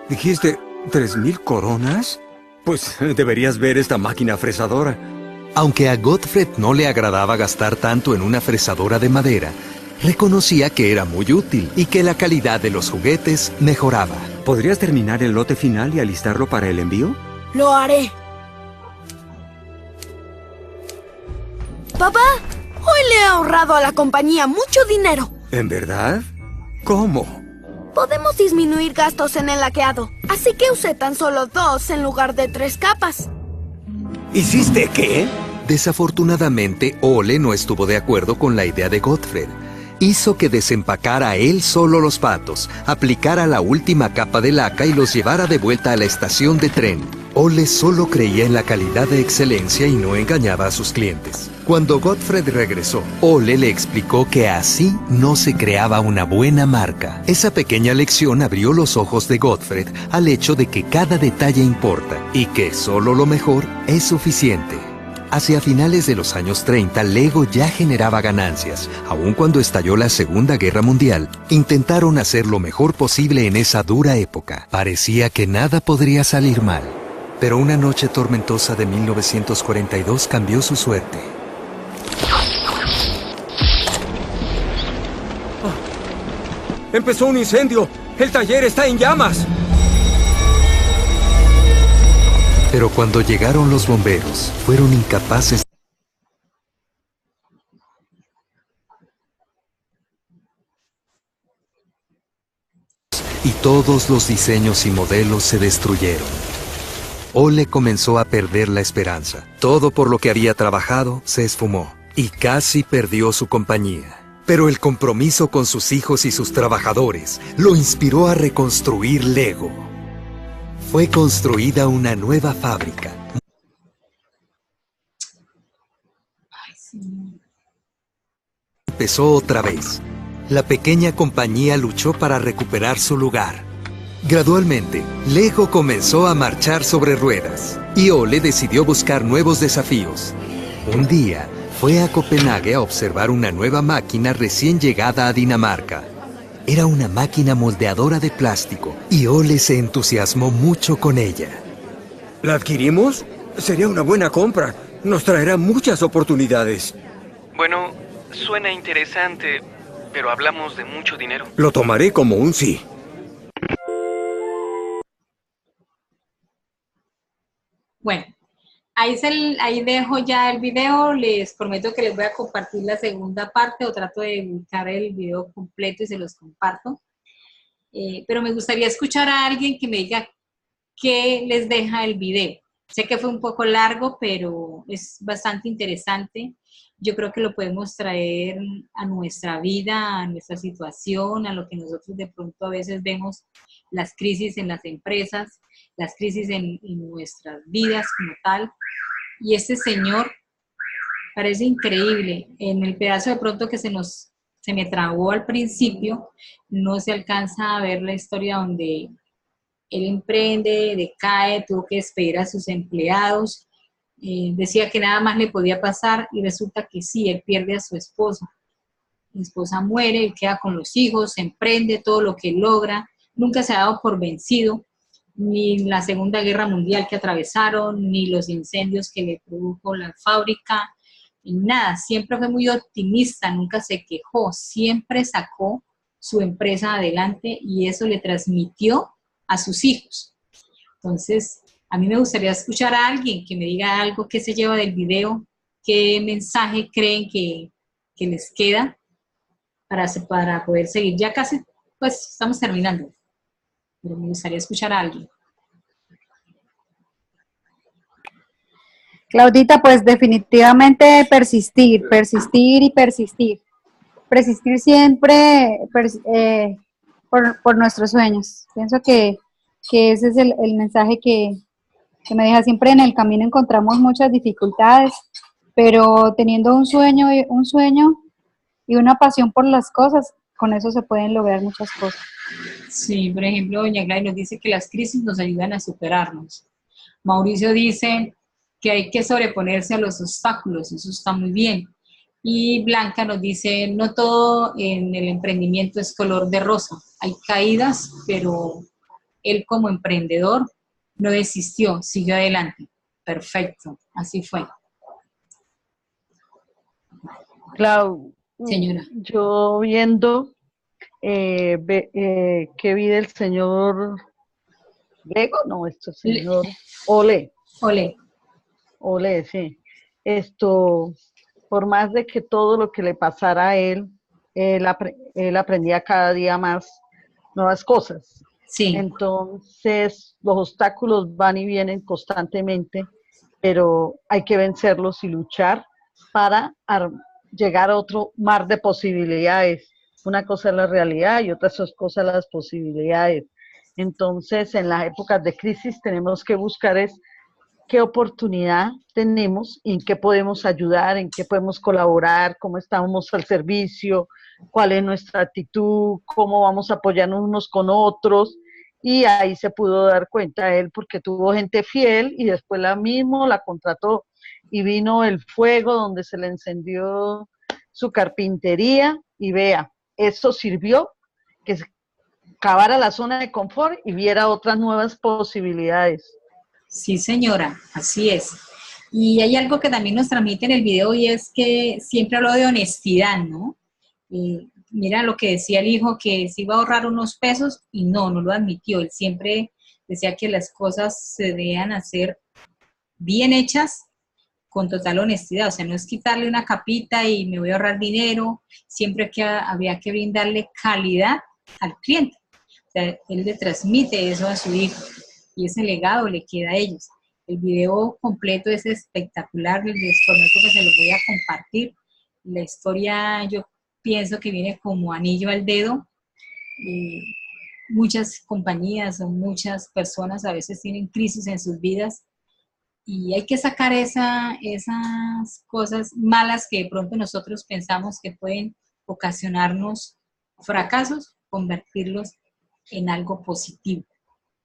¿Dijiste 3,000 coronas? Pues deberías ver esta máquina fresadora. Aunque a Gottfried no le agradaba gastar tanto en una fresadora de madera, reconocía que era muy útil y que la calidad de los juguetes mejoraba. ¿Podrías terminar el lote final y alistarlo para el envío? Lo haré. Papá, hoy le he ahorrado a la compañía mucho dinero. ¿En verdad? ¿Cómo? Podemos disminuir gastos en el laqueado, así que usé tan solo 2 en lugar de 3 capas. ¿Hiciste qué? Desafortunadamente, Ole no estuvo de acuerdo con la idea de Gottfried. Hizo que desempacara él solo los patos, aplicara la última capa de laca y los llevara de vuelta a la estación de tren. Ole solo creía en la calidad de excelencia y no engañaba a sus clientes. Cuando Gottfried regresó, Ole le explicó que así no se creaba una buena marca. Esa pequeña lección abrió los ojos de Gottfried al hecho de que cada detalle importa y que solo lo mejor es suficiente. Hacia finales de los años 30, Lego ya generaba ganancias. Aun cuando estalló la Segunda Guerra Mundial, intentaron hacer lo mejor posible en esa dura época. Parecía que nada podría salir mal. Pero una noche tormentosa de 1942 cambió su suerte. ¡Empezó un incendio! ¡El taller está en llamas! Pero cuando llegaron los bomberos, fueron incapaces y todos los diseños y modelos se destruyeron. Ole comenzó a perder la esperanza. Todo por lo que había trabajado se esfumó y casi perdió su compañía. Pero el compromiso con sus hijos y sus trabajadores lo inspiró a reconstruir Lego. Fue construida una nueva fábrica. Empezó otra vez. La pequeña compañía luchó para recuperar su lugar. Gradualmente, Lego comenzó a marchar sobre ruedas y Ole decidió buscar nuevos desafíos. Un día, fue a Copenhague a observar una nueva máquina recién llegada a Dinamarca. Era una máquina moldeadora de plástico y Ole se entusiasmó mucho con ella. ¿La adquirimos? Sería una buena compra. Nos traerá muchas oportunidades. Bueno, suena interesante, pero hablamos de mucho dinero. Lo tomaré como un sí. Bueno, ahí dejo ya el video. Les prometo que les voy a compartir la segunda parte o trato de buscar el video completo y se los comparto. Pero me gustaría escuchar a alguien que me diga qué les deja el video. Sé que fue un poco largo, pero es bastante interesante. Yo creo que lo podemos traer a nuestra vida, a nuestra situación, a lo que nosotros de pronto a veces vemos, las crisis en las empresas, las crisis en nuestras vidas como tal. Y este señor parece increíble. En el pedazo de pronto que se me trabó al principio, no se alcanza a ver la historia donde él emprende, decae, tuvo que despedir a sus empleados, decía que nada más le podía pasar y resulta que sí, él pierde a su esposa. La esposa muere, él queda con los hijos, emprende todo lo que logra, nunca se ha dado por vencido, ni la Segunda Guerra Mundial que atravesaron, ni los incendios que le produjo la fábrica, ni nada, siempre fue muy optimista, nunca se quejó, siempre sacó su empresa adelante y eso le transmitió a sus hijos. Entonces, a mí me gustaría escuchar a alguien que me diga algo que se lleva del video, qué mensaje creen que les queda para poder seguir. Ya casi, pues, estamos terminando, pero me gustaría escuchar a alguien. Claudita, pues definitivamente persistir y persistir. Persistir siempre por nuestros sueños. Pienso que ese es el mensaje que me deja. Siempre en el camino encontramos muchas dificultades, pero teniendo un sueño y una pasión por las cosas, con eso se pueden lograr muchas cosas. Sí, por ejemplo, doña Gladys nos dice que las crisis nos ayudan a superarnos. Mauricio dice que hay que sobreponerse a los obstáculos, eso está muy bien. Y Blanca nos dice, no todo en el emprendimiento es color de rosa, hay caídas, pero él como emprendedor no desistió, siguió adelante. Perfecto, así fue. Clau, señora, yo viendo que vi del señor Lego, no, señor Ole. Ole, sí. Por más de que todo lo que le pasara a él aprendía cada día más nuevas cosas. Sí. Entonces, los obstáculos van y vienen constantemente, pero hay que vencerlos y luchar para llegar a otro mar de posibilidades. Una cosa es la realidad y otra cosa las posibilidades. Entonces, en las épocas de crisis tenemos que buscar qué oportunidad tenemos, en qué podemos ayudar, en qué podemos colaborar, cómo estamos al servicio, cuál es nuestra actitud, cómo vamos a apoyarnos unos con otros. Y ahí se pudo dar cuenta él porque tuvo gente fiel y después la contrató. Y vino el fuego donde se le encendió su carpintería y vea, eso sirvió que se acabara la zona de confort y viera otras nuevas posibilidades. Sí, señora, así es. Y hay algo que también nos transmite en el video y es que siempre habló de honestidad, ¿no? Mira lo que decía el hijo, que se iba a ahorrar unos pesos y no lo admitió. Él siempre decía que las cosas se debían hacer bien hechas con total honestidad, o sea, no es quitarle una capita y me voy a ahorrar dinero, siempre que había que brindarle calidad al cliente. O sea, él le transmite eso a su hijo y ese legado le queda a ellos. El video completo es espectacular, les prometo que se los voy a compartir. La historia yo pienso que viene como anillo al dedo. Muchas compañías o muchas personas a veces tienen crisis en sus vidas y hay que sacar esas cosas malas que de pronto nosotros pensamos que pueden ocasionarnos fracasos, convertirlos en algo positivo.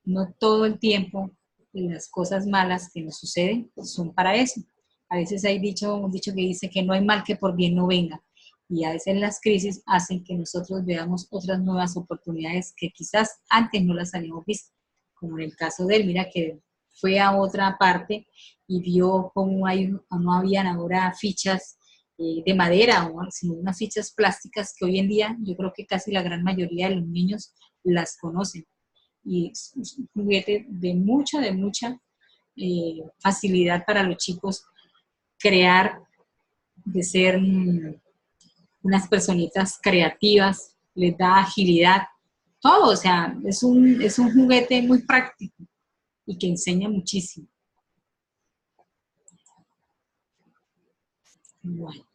No todo el tiempo las cosas malas que nos suceden son para eso. A veces hay un dicho que dice que no hay mal que por bien no venga. Y a veces las crisis hacen que nosotros veamos otras nuevas oportunidades que quizás antes no las habíamos visto. Como en el caso de él, mira que fue a otra parte y vio cómo no habían ahora fichas de madera, sino unas fichas plásticas que hoy en día yo creo que casi la gran mayoría de los niños las conocen. Y es un juguete de mucha facilidad para los chicos crear, de ser unas personitas creativas, les da agilidad, todo, o sea, es un juguete muy práctico y que enseña muchísimo. Bueno,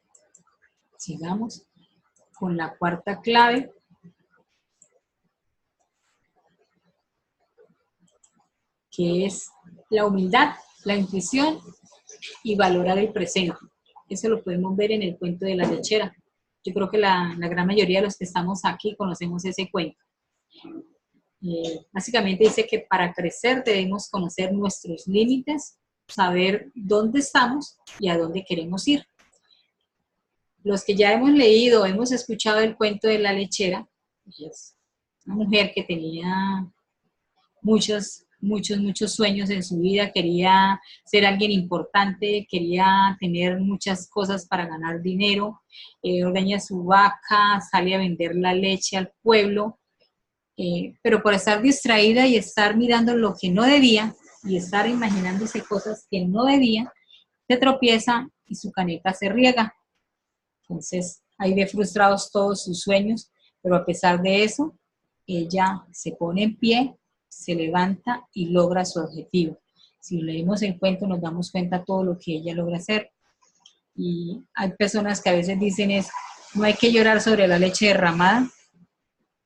sigamos con la cuarta clave. Que es la humildad, la intuición y valorar el presente. Eso lo podemos ver en el cuento de la lechera. Yo creo que la gran mayoría de los que estamos aquí conocemos ese cuento. Básicamente dice que para crecer debemos conocer nuestros límites, saber dónde estamos y a dónde queremos ir. Los que ya hemos leído, hemos escuchado el cuento de la lechera, es una mujer que tenía muchos sueños en su vida, quería ser alguien importante, quería tener muchas cosas para ganar dinero, ordeña su vaca, sale a vender la leche al pueblo, pero por estar distraída y estar mirando lo que no debía y estar imaginándose cosas que no debía, se tropieza y su caneta se riega. Entonces ahí ve frustrados todos sus sueños, pero a pesar de eso, ella se pone en pie, se levanta y logra su objetivo. Si leemos el cuento nos damos cuenta de todo lo que ella logra hacer. Y hay personas que a veces dicen no hay que llorar sobre la leche derramada,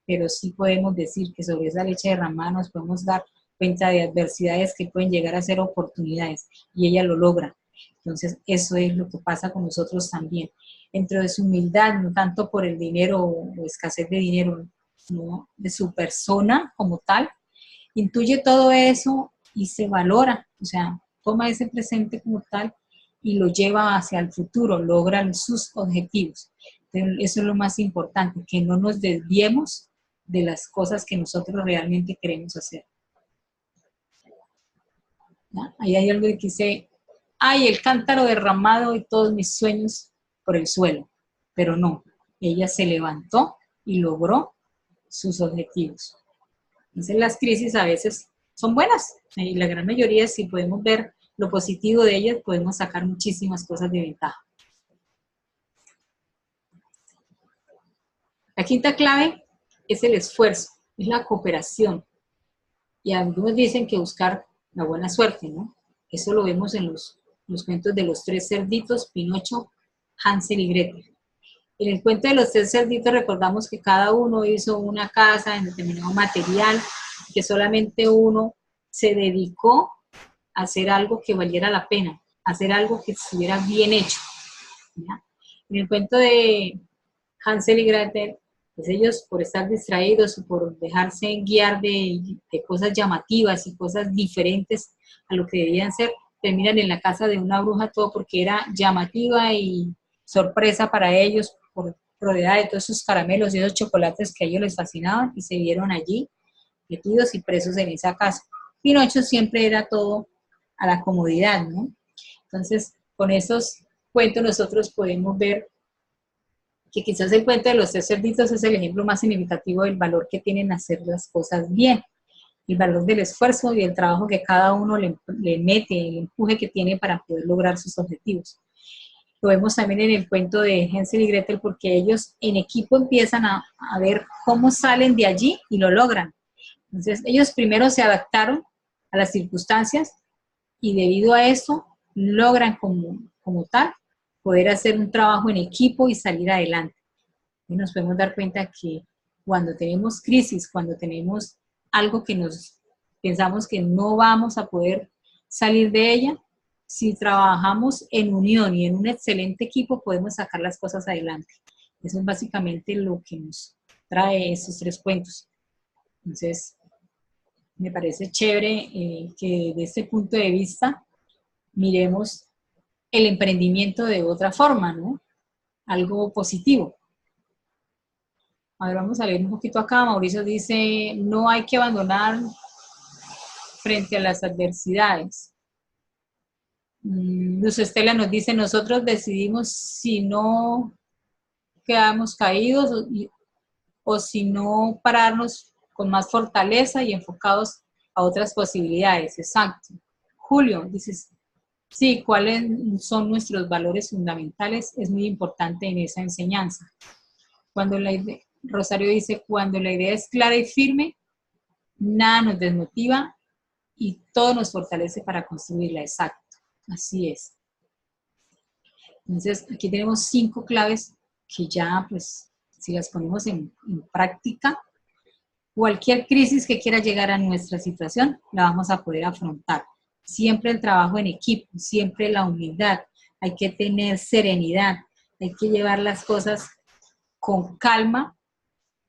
pero sí podemos decir que sobre esa leche derramada nos podemos dar cuenta de adversidades que pueden llegar a ser oportunidades y ella lo logra. Entonces eso es lo que pasa con nosotros también. Dentro de su humildad, no tanto por el dinero o escasez de dinero, sino de su persona como tal, intuye todo eso y se valora, o sea, toma ese presente como tal y lo lleva hacia el futuro, logra sus objetivos. Entonces, eso es lo más importante, que no nos desviemos de las cosas que nosotros realmente queremos hacer. ¿Ya? Ahí hay algo que dice, ay, el cántaro derramado y todos mis sueños por el suelo, pero no, ella se levantó y logró sus objetivos. Entonces las crisis a veces son buenas y la gran mayoría, si podemos ver lo positivo de ellas, podemos sacar muchísimas cosas de ventaja. La quinta clave es el esfuerzo, es la cooperación. Y algunos dicen que buscar la buena suerte, ¿no? Eso lo vemos en los cuentos de los tres cerditos, Pinocho, Hansel y Gretel. En el cuento de los tres cerditos recordamos que cada uno hizo una casa en determinado material, que solamente uno se dedicó a hacer algo que valiera la pena, a hacer algo que estuviera bien hecho. ¿Ya? En el cuento de Hansel y Gretel, pues ellos por estar distraídos o por dejarse guiar de cosas llamativas y cosas diferentes a lo que debían ser, terminan en la casa de una bruja, todo porque era llamativa y sorpresa para ellos, por rodeada de todos esos caramelos y esos chocolates que a ellos les fascinaban, y se vieron allí metidos y presos en esa casa. Pinocho siempre era todo a la comodidad, ¿no? Entonces, con esos cuentos nosotros podemos ver que quizás el cuento de los tres cerditos es el ejemplo más significativo del valor que tienen hacer las cosas bien. el valor del esfuerzo y el trabajo que cada uno le mete, el empuje que tiene para poder lograr sus objetivos. Lo vemos también en el cuento de Hansel y Gretel, porque ellos en equipo empiezan a ver cómo salen de allí y lo logran. Entonces, ellos primero se adaptaron a las circunstancias y debido a eso logran como tal poder hacer un trabajo en equipo y salir adelante. Y nos podemos dar cuenta que cuando tenemos crisis, cuando tenemos algo que nos pensamos que no vamos a poder salir de ella, si trabajamos en unión y en un excelente equipo podemos sacar las cosas adelante. Eso es básicamente lo que nos trae estos 3 cuentos. Entonces, me parece chévere que desde este punto de vista miremos el emprendimiento de otra forma, ¿no? Algo positivo. A ver, vamos a ver un poquito acá. Mauricio dice, no hay que abandonar frente a las adversidades. Luz Estela nos dice, nosotros decidimos si no quedamos caídos o si no pararnos con más fortaleza y enfocados a otras posibilidades. Exacto. Julio dice, sí, ¿cuáles son nuestros valores fundamentales? Es muy importante en esa enseñanza. Rosario dice, cuando la idea es clara y firme, nada nos desmotiva y todo nos fortalece para construirla. Exacto. Así es. Entonces, aquí tenemos 5 claves que ya, pues, si las ponemos en práctica, cualquier crisis que quiera llegar a nuestra situación, la vamos a poder afrontar. Siempre el trabajo en equipo, siempre la humildad, hay que tener serenidad, hay que llevar las cosas con calma,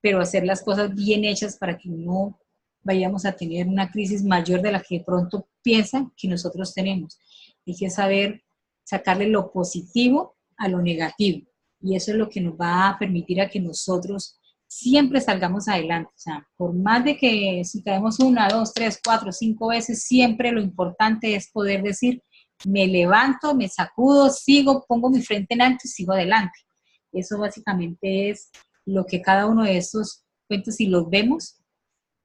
pero hacer las cosas bien hechas para que no vayamos a tener una crisis mayor de la que de pronto piensan que nosotros tenemos. Hay que saber sacarle lo positivo a lo negativo. Y eso es lo que nos va a permitir a que nosotros siempre salgamos adelante. O sea, por más de que si caemos 1, 2, 3, 4, 5 veces, siempre lo importante es poder decir, me levanto, me sacudo, sigo, pongo mi frente en alto y sigo adelante. Eso básicamente es lo que cada uno de estos cuentos, si los vemos,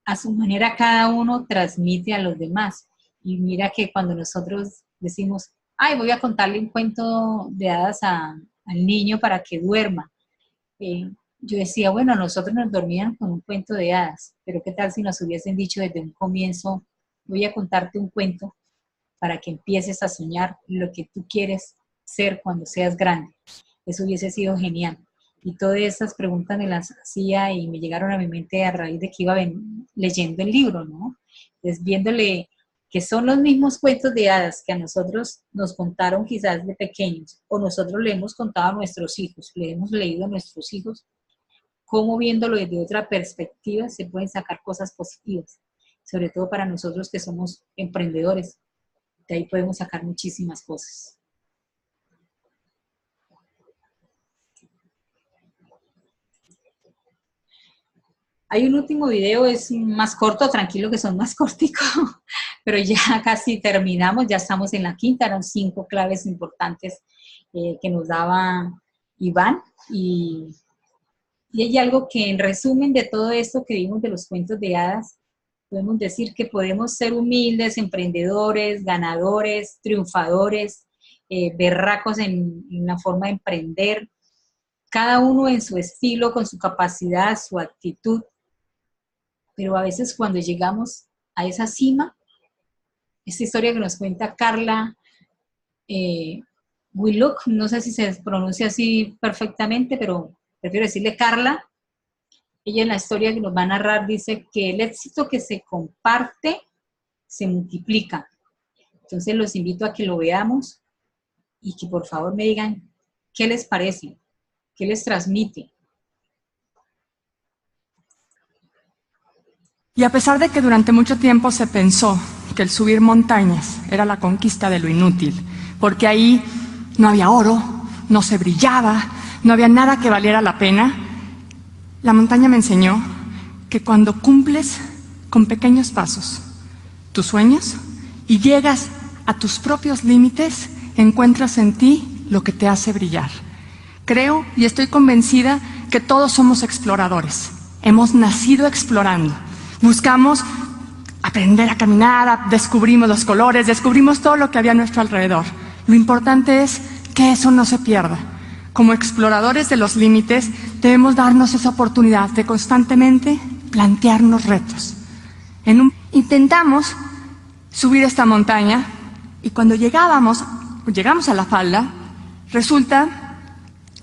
a su manera cada uno transmite a los demás. Y mira que cuando nosotros decimos, ay, voy a contarle un cuento de hadas al niño para que duerma. Yo decía, bueno, nosotros nos dormían con un cuento de hadas, pero ¿qué tal si nos hubiesen dicho desde un comienzo, voy a contarte un cuento para que empieces a soñar lo que tú quieres ser cuando seas grande? Eso hubiese sido genial. Y todas esas preguntas me las hacía y me llegaron a mi mente a raíz de que iba leyendo el libro, ¿no? Entonces, viéndole que son los mismos cuentos de hadas que a nosotros nos contaron quizás de pequeños, o nosotros le hemos contado a nuestros hijos, le hemos leído a nuestros hijos, cómo viéndolo desde otra perspectiva se pueden sacar cosas positivas, sobre todo para nosotros que somos emprendedores. De ahí podemos sacar muchísimas cosas. Hay un último video, es más corto, tranquilo que son más corticos, pero ya casi terminamos, ya estamos en la quinta, eran 5 claves importantes que nos daba Iván, y hay algo que en resumen de todo esto que vimos de los cuentos de hadas, podemos decir que podemos ser humildes, emprendedores, ganadores, triunfadores, berracos en la forma de emprender, cada uno en su estilo, con su capacidad, su actitud. Pero a veces cuando llegamos a esa cima, esta historia que nos cuenta Carla Willock, no sé si se pronuncia así perfectamente, pero prefiero decirle Carla. Ella en la historia que nos va a narrar dice que el éxito que se comparte se multiplica. Entonces los invito a que lo veamos y que por favor me digan qué les parece, qué les transmite. Y a pesar de que durante mucho tiempo se pensó que el subir montañas era la conquista de lo inútil, porque ahí no había oro, no se brillaba, no había nada que valiera la pena, la montaña me enseñó que cuando cumples con pequeños pasos tus sueños y llegas a tus propios límites, encuentras en ti lo que te hace brillar. Creo y estoy convencida que todos somos exploradores. Hemos nacido explorando. Buscamos aprender a caminar, descubrimos los colores, descubrimos todo lo que había a nuestro alrededor. Lo importante es que eso no se pierda. Como exploradores de los límites, debemos darnos esa oportunidad de constantemente plantearnos retos. Intentamos subir esta montaña y cuando llegamos a la falda, resulta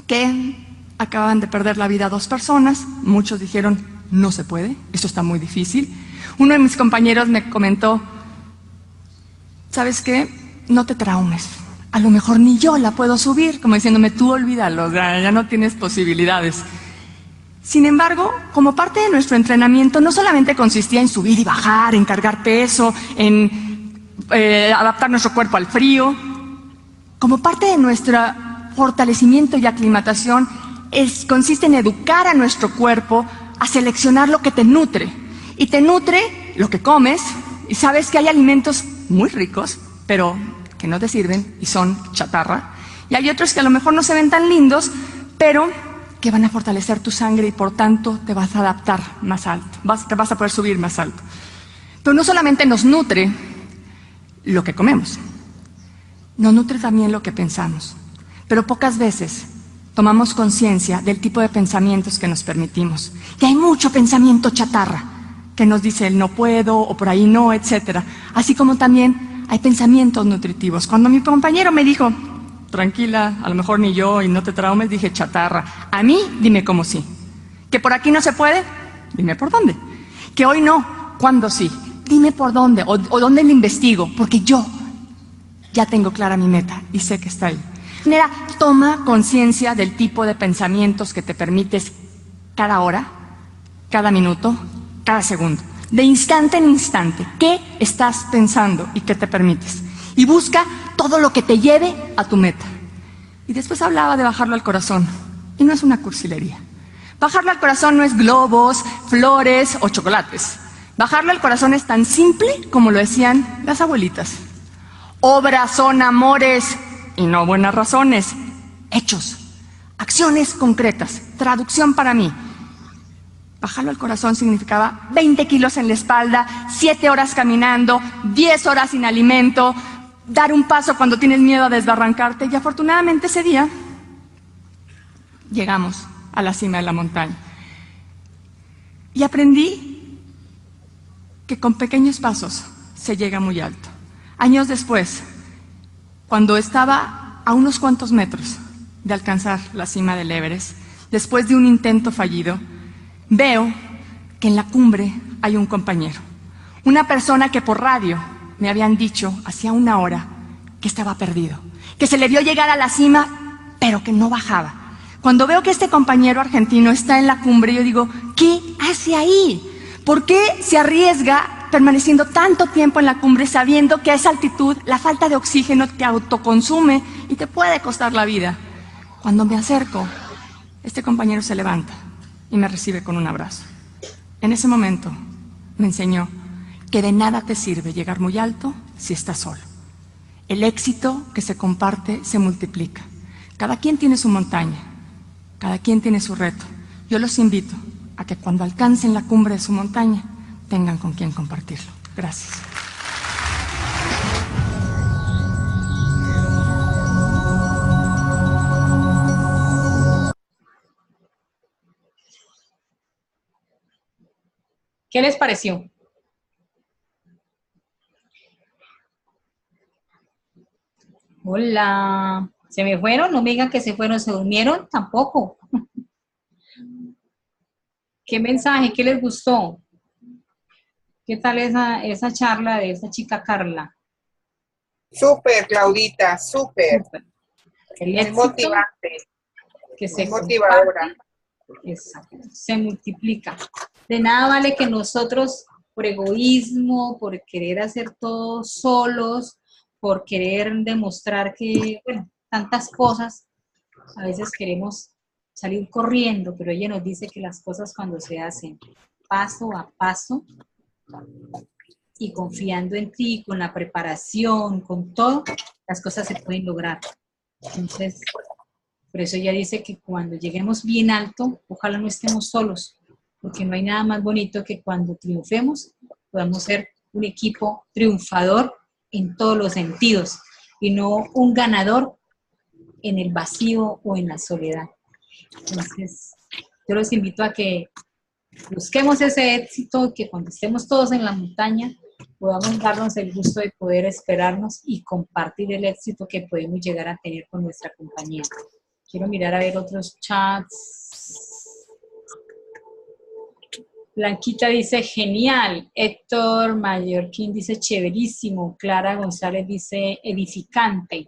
que acaban de perder la vida 2 personas. Muchos dijeron, no se puede, esto está muy difícil. Uno de mis compañeros me comentó, ¿sabes qué? No te traumes. A lo mejor ni yo la puedo subir, como diciéndome, tú olvídalo, ya no tienes posibilidades. Sin embargo, como parte de nuestro entrenamiento, no solamente consistía en subir y bajar, en cargar peso, en adaptar nuestro cuerpo al frío. Como parte de nuestro fortalecimiento y aclimatación, consiste en educar a nuestro cuerpo a seleccionar lo que te nutre. Y te nutre lo que comes, y sabes que hay alimentos muy ricos, pero que no te sirven y son chatarra. Y hay otros que a lo mejor no se ven tan lindos, pero que van a fortalecer tu sangre y por tanto te vas a adaptar más alto, te vas a poder subir más alto. Pero no solamente nos nutre lo que comemos, nos nutre también lo que pensamos. Pero pocas veces tomamos conciencia del tipo de pensamientos que nos permitimos. Y hay mucho pensamiento chatarra que nos dice el no puedo o por ahí no, etcétera. Así como también hay pensamientos nutritivos. Cuando mi compañero me dijo, tranquila, a lo mejor ni yo y no te traumes, dije chatarra. A mí, dime cómo sí. Que por aquí no se puede, dime por dónde. Que hoy no, ¿cuándo sí? Dime por dónde o dónde le investigo, porque yo ya tengo clara mi meta y sé que está ahí. Mira, toma conciencia del tipo de pensamientos que te permites cada hora, cada minuto, cada segundo. De instante en instante, ¿qué estás pensando y qué te permites? Y busca todo lo que te lleve a tu meta. Y después hablaba de bajarlo al corazón. Y no es una cursilería. Bajarlo al corazón no es globos, flores o chocolates. Bajarlo al corazón es tan simple como lo decían las abuelitas. Obras son amores y no buenas razones. Hechos, acciones concretas. Traducción para mí. Bajarlo al corazón significaba 20 kilos en la espalda, 7 horas caminando, 10 horas sin alimento, dar un paso cuando tienes miedo a desbarrancarte. Y afortunadamente ese día llegamos a la cima de la montaña. Y aprendí que con pequeños pasos se llega muy alto. Años después, cuando estaba a unos cuantos metros de alcanzar la cima del Everest, después de un intento fallido, veo que en la cumbre hay un compañero, una persona que por radio me habían dicho hacía 1 hora que estaba perdido, que se le vio llegar a la cima, pero que no bajaba. Cuando veo que este compañero argentino está en la cumbre, yo digo, ¿qué hace ahí? ¿Por qué se arriesga permaneciendo tanto tiempo en la cumbre sabiendo que a esa altitud la falta de oxígeno te autoconsume y te puede costar la vida? Cuando me acerco, este compañero se levanta y me recibe con un abrazo. En ese momento me enseñó que de nada te sirve llegar muy alto si estás solo. El éxito que se comparte se multiplica. Cada quien tiene su montaña, cada quien tiene su reto. Yo los invito a que cuando alcancen la cumbre de su montaña tengan con quien compartirlo. Gracias. ¿Qué les pareció? Hola. ¿Se me fueron? No me digan que se fueron. ¿Se durmieron? Tampoco. ¿Qué mensaje? ¿Qué les gustó? ¿Qué tal esa charla de esa chica Carla? Súper, Claudita, súper. Muy motivante. Que se muy motivadora. Exacto, se multiplica. De nada vale que nosotros, por egoísmo, por querer hacer todo solos, por querer demostrar que, bueno, tantas cosas, a veces queremos salir corriendo, pero ella nos dice que las cosas cuando se hacen paso a paso y confiando en ti, con la preparación, con todo, las cosas se pueden lograr. Entonces, por eso ella dice que cuando lleguemos bien alto, ojalá no estemos solos, porque no hay nada más bonito que cuando triunfemos podamos ser un equipo triunfador en todos los sentidos y no un ganador en el vacío o en la soledad. Entonces, yo los invito a que busquemos ese éxito, que cuando estemos todos en la montaña podamos darnos el gusto de poder esperarnos y compartir el éxito que podemos llegar a tener con nuestra compañía. Quiero mirar a ver otros chats. Blanquita dice genial. Héctor Mallorquín dice chéverísimo. Clara González dice edificante.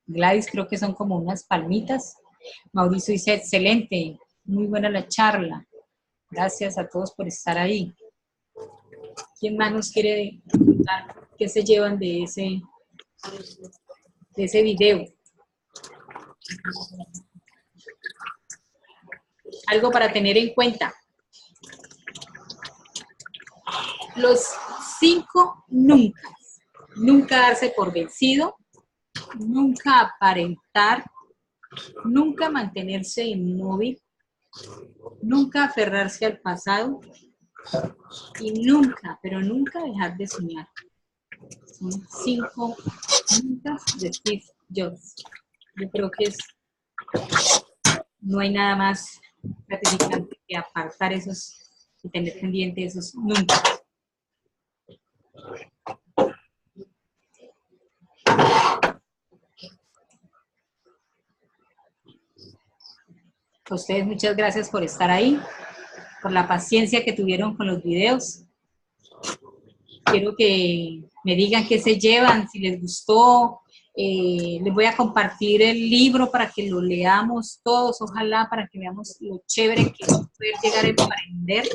Gladys creo que son como unas palmitas. Mauricio dice excelente. Muy buena la charla. Gracias a todos por estar ahí. ¿Quién más nos quiere contar qué se llevan de ese video? Algo para tener en cuenta. Los 5 nunca. Nunca darse por vencido, nunca aparentar, nunca mantenerse inmóvil, nunca aferrarse al pasado y nunca, pero nunca dejar de soñar. Son 5 nunca de Steve Jobs. Yo creo que no hay nada más gratificante que apartar esos y tener pendiente esos nunca. A ustedes muchas gracias por estar ahí, por la paciencia que tuvieron con los videos. Quiero que me digan qué se llevan, si les gustó. Les voy a compartir el libro para que lo leamos todos, ojalá, para que veamos lo chévere que es poder llegar a emprender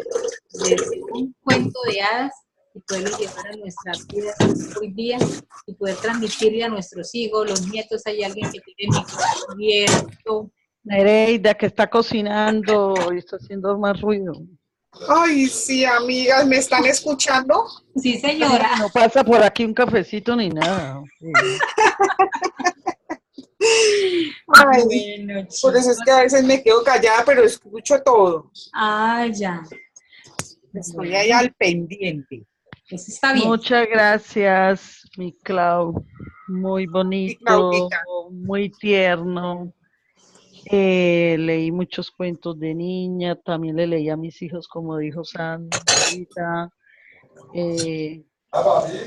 desde un cuento de hadas y poderlo llevar a nuestras vidas hoy día y poder transmitirle a nuestros hijos, los nietos. Hay alguien que tiene mi corazón abierto. Nereida, que está cocinando y está haciendo más ruido. Ay, sí, amigas, ¿me están escuchando? Sí, señora. No pasa por aquí un cafecito ni nada. Ay, bueno, por eso es que a veces me quedo callada, pero escucho todo. Ah, ya. Estoy ahí al pendiente. Eso está bien. Muchas gracias, mi Clau. Muy bonito, muy tierno. Leí muchos cuentos de niña, también le leí a mis hijos, como dijo Sandrita.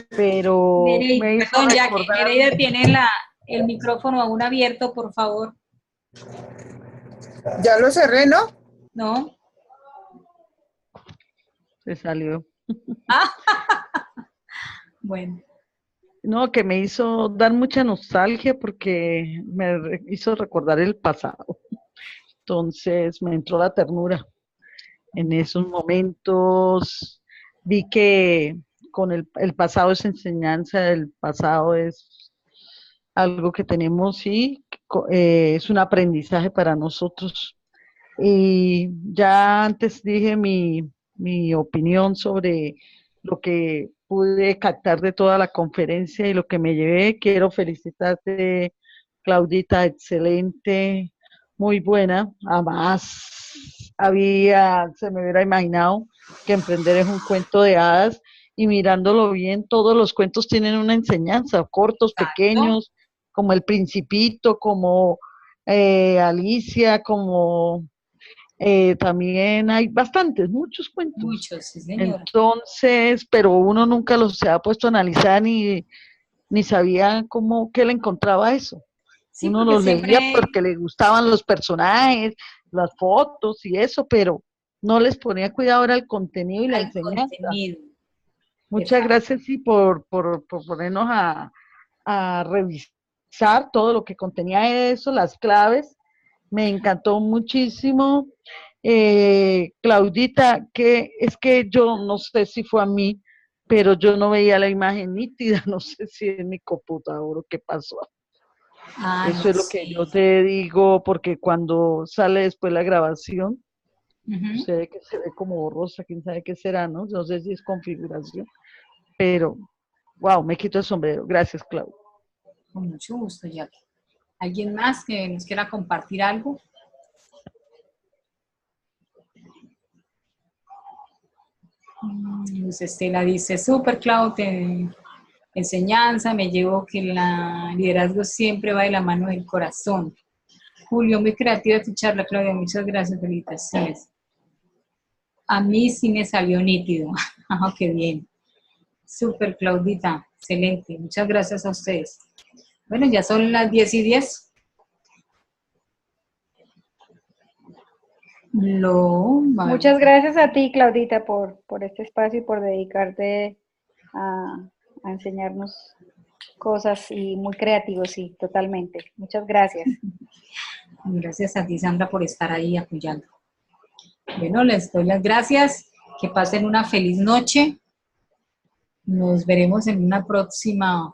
Pero me hizo perdón, ya que recordar... Nereida tiene el micrófono aún abierto, por favor. Ya lo cerré, ¿no? No. Se salió. Bueno. No, que me hizo dar mucha nostalgia porque me hizo recordar el pasado. Entonces me entró la ternura. En esos momentos vi que con el pasado es enseñanza, el pasado es algo que tenemos y es un aprendizaje para nosotros. Y ya antes dije mi opinión sobre lo que pude captar de toda la conferencia y lo que me llevé. Quiero felicitarte, Claudita, excelente, muy buena. Además, se me hubiera imaginado que emprender es un cuento de hadas y mirándolo bien, todos los cuentos tienen una enseñanza, cortos, pequeños, como El Principito, como Alicia, como... también hay bastantes, muchos cuentos. Muchos, sí, señora. Entonces, pero uno nunca los se ha puesto a analizar ni sabía qué le encontraba a eso. Sí, uno los leía porque le gustaban los personajes, las fotos y eso, pero no les ponía cuidado, era el contenido y la enseñanza. Muchas gracias, sí, por ponernos a revisar todo lo que contenía eso, las claves. Me encantó muchísimo. Claudita, que es que yo no sé si fue a mí, pero yo no veía la imagen nítida, no sé si es mi computador o qué pasó. Eso es lo que yo te digo, porque cuando sale después la grabación, se ve que se ve como borrosa, quién sabe qué será, ¿no? No sé si es configuración, pero, wow, me quito el sombrero. Gracias, Clau. Con mucho gusto, Jackie. ¿Alguien más que nos quiera compartir algo? Luz Estela dice, súper Clau, enseñanza, me llevo que el liderazgo siempre va de la mano del corazón. Julio, muy creativa tu charla, Claudia, muchas gracias, felicitaciones. A mí sí me salió nítido. Qué bien. Súper, Claudita, excelente. Muchas gracias a ustedes. Bueno, ya son las 10:10. Muchas gracias a ti, Claudita, por este espacio y por dedicarte a enseñarnos cosas y muy creativos, sí, totalmente. Muchas gracias. Gracias a ti, Sandra, por estar ahí apoyando. Bueno, les doy las gracias. Que pasen una feliz noche. Nos veremos en una próxima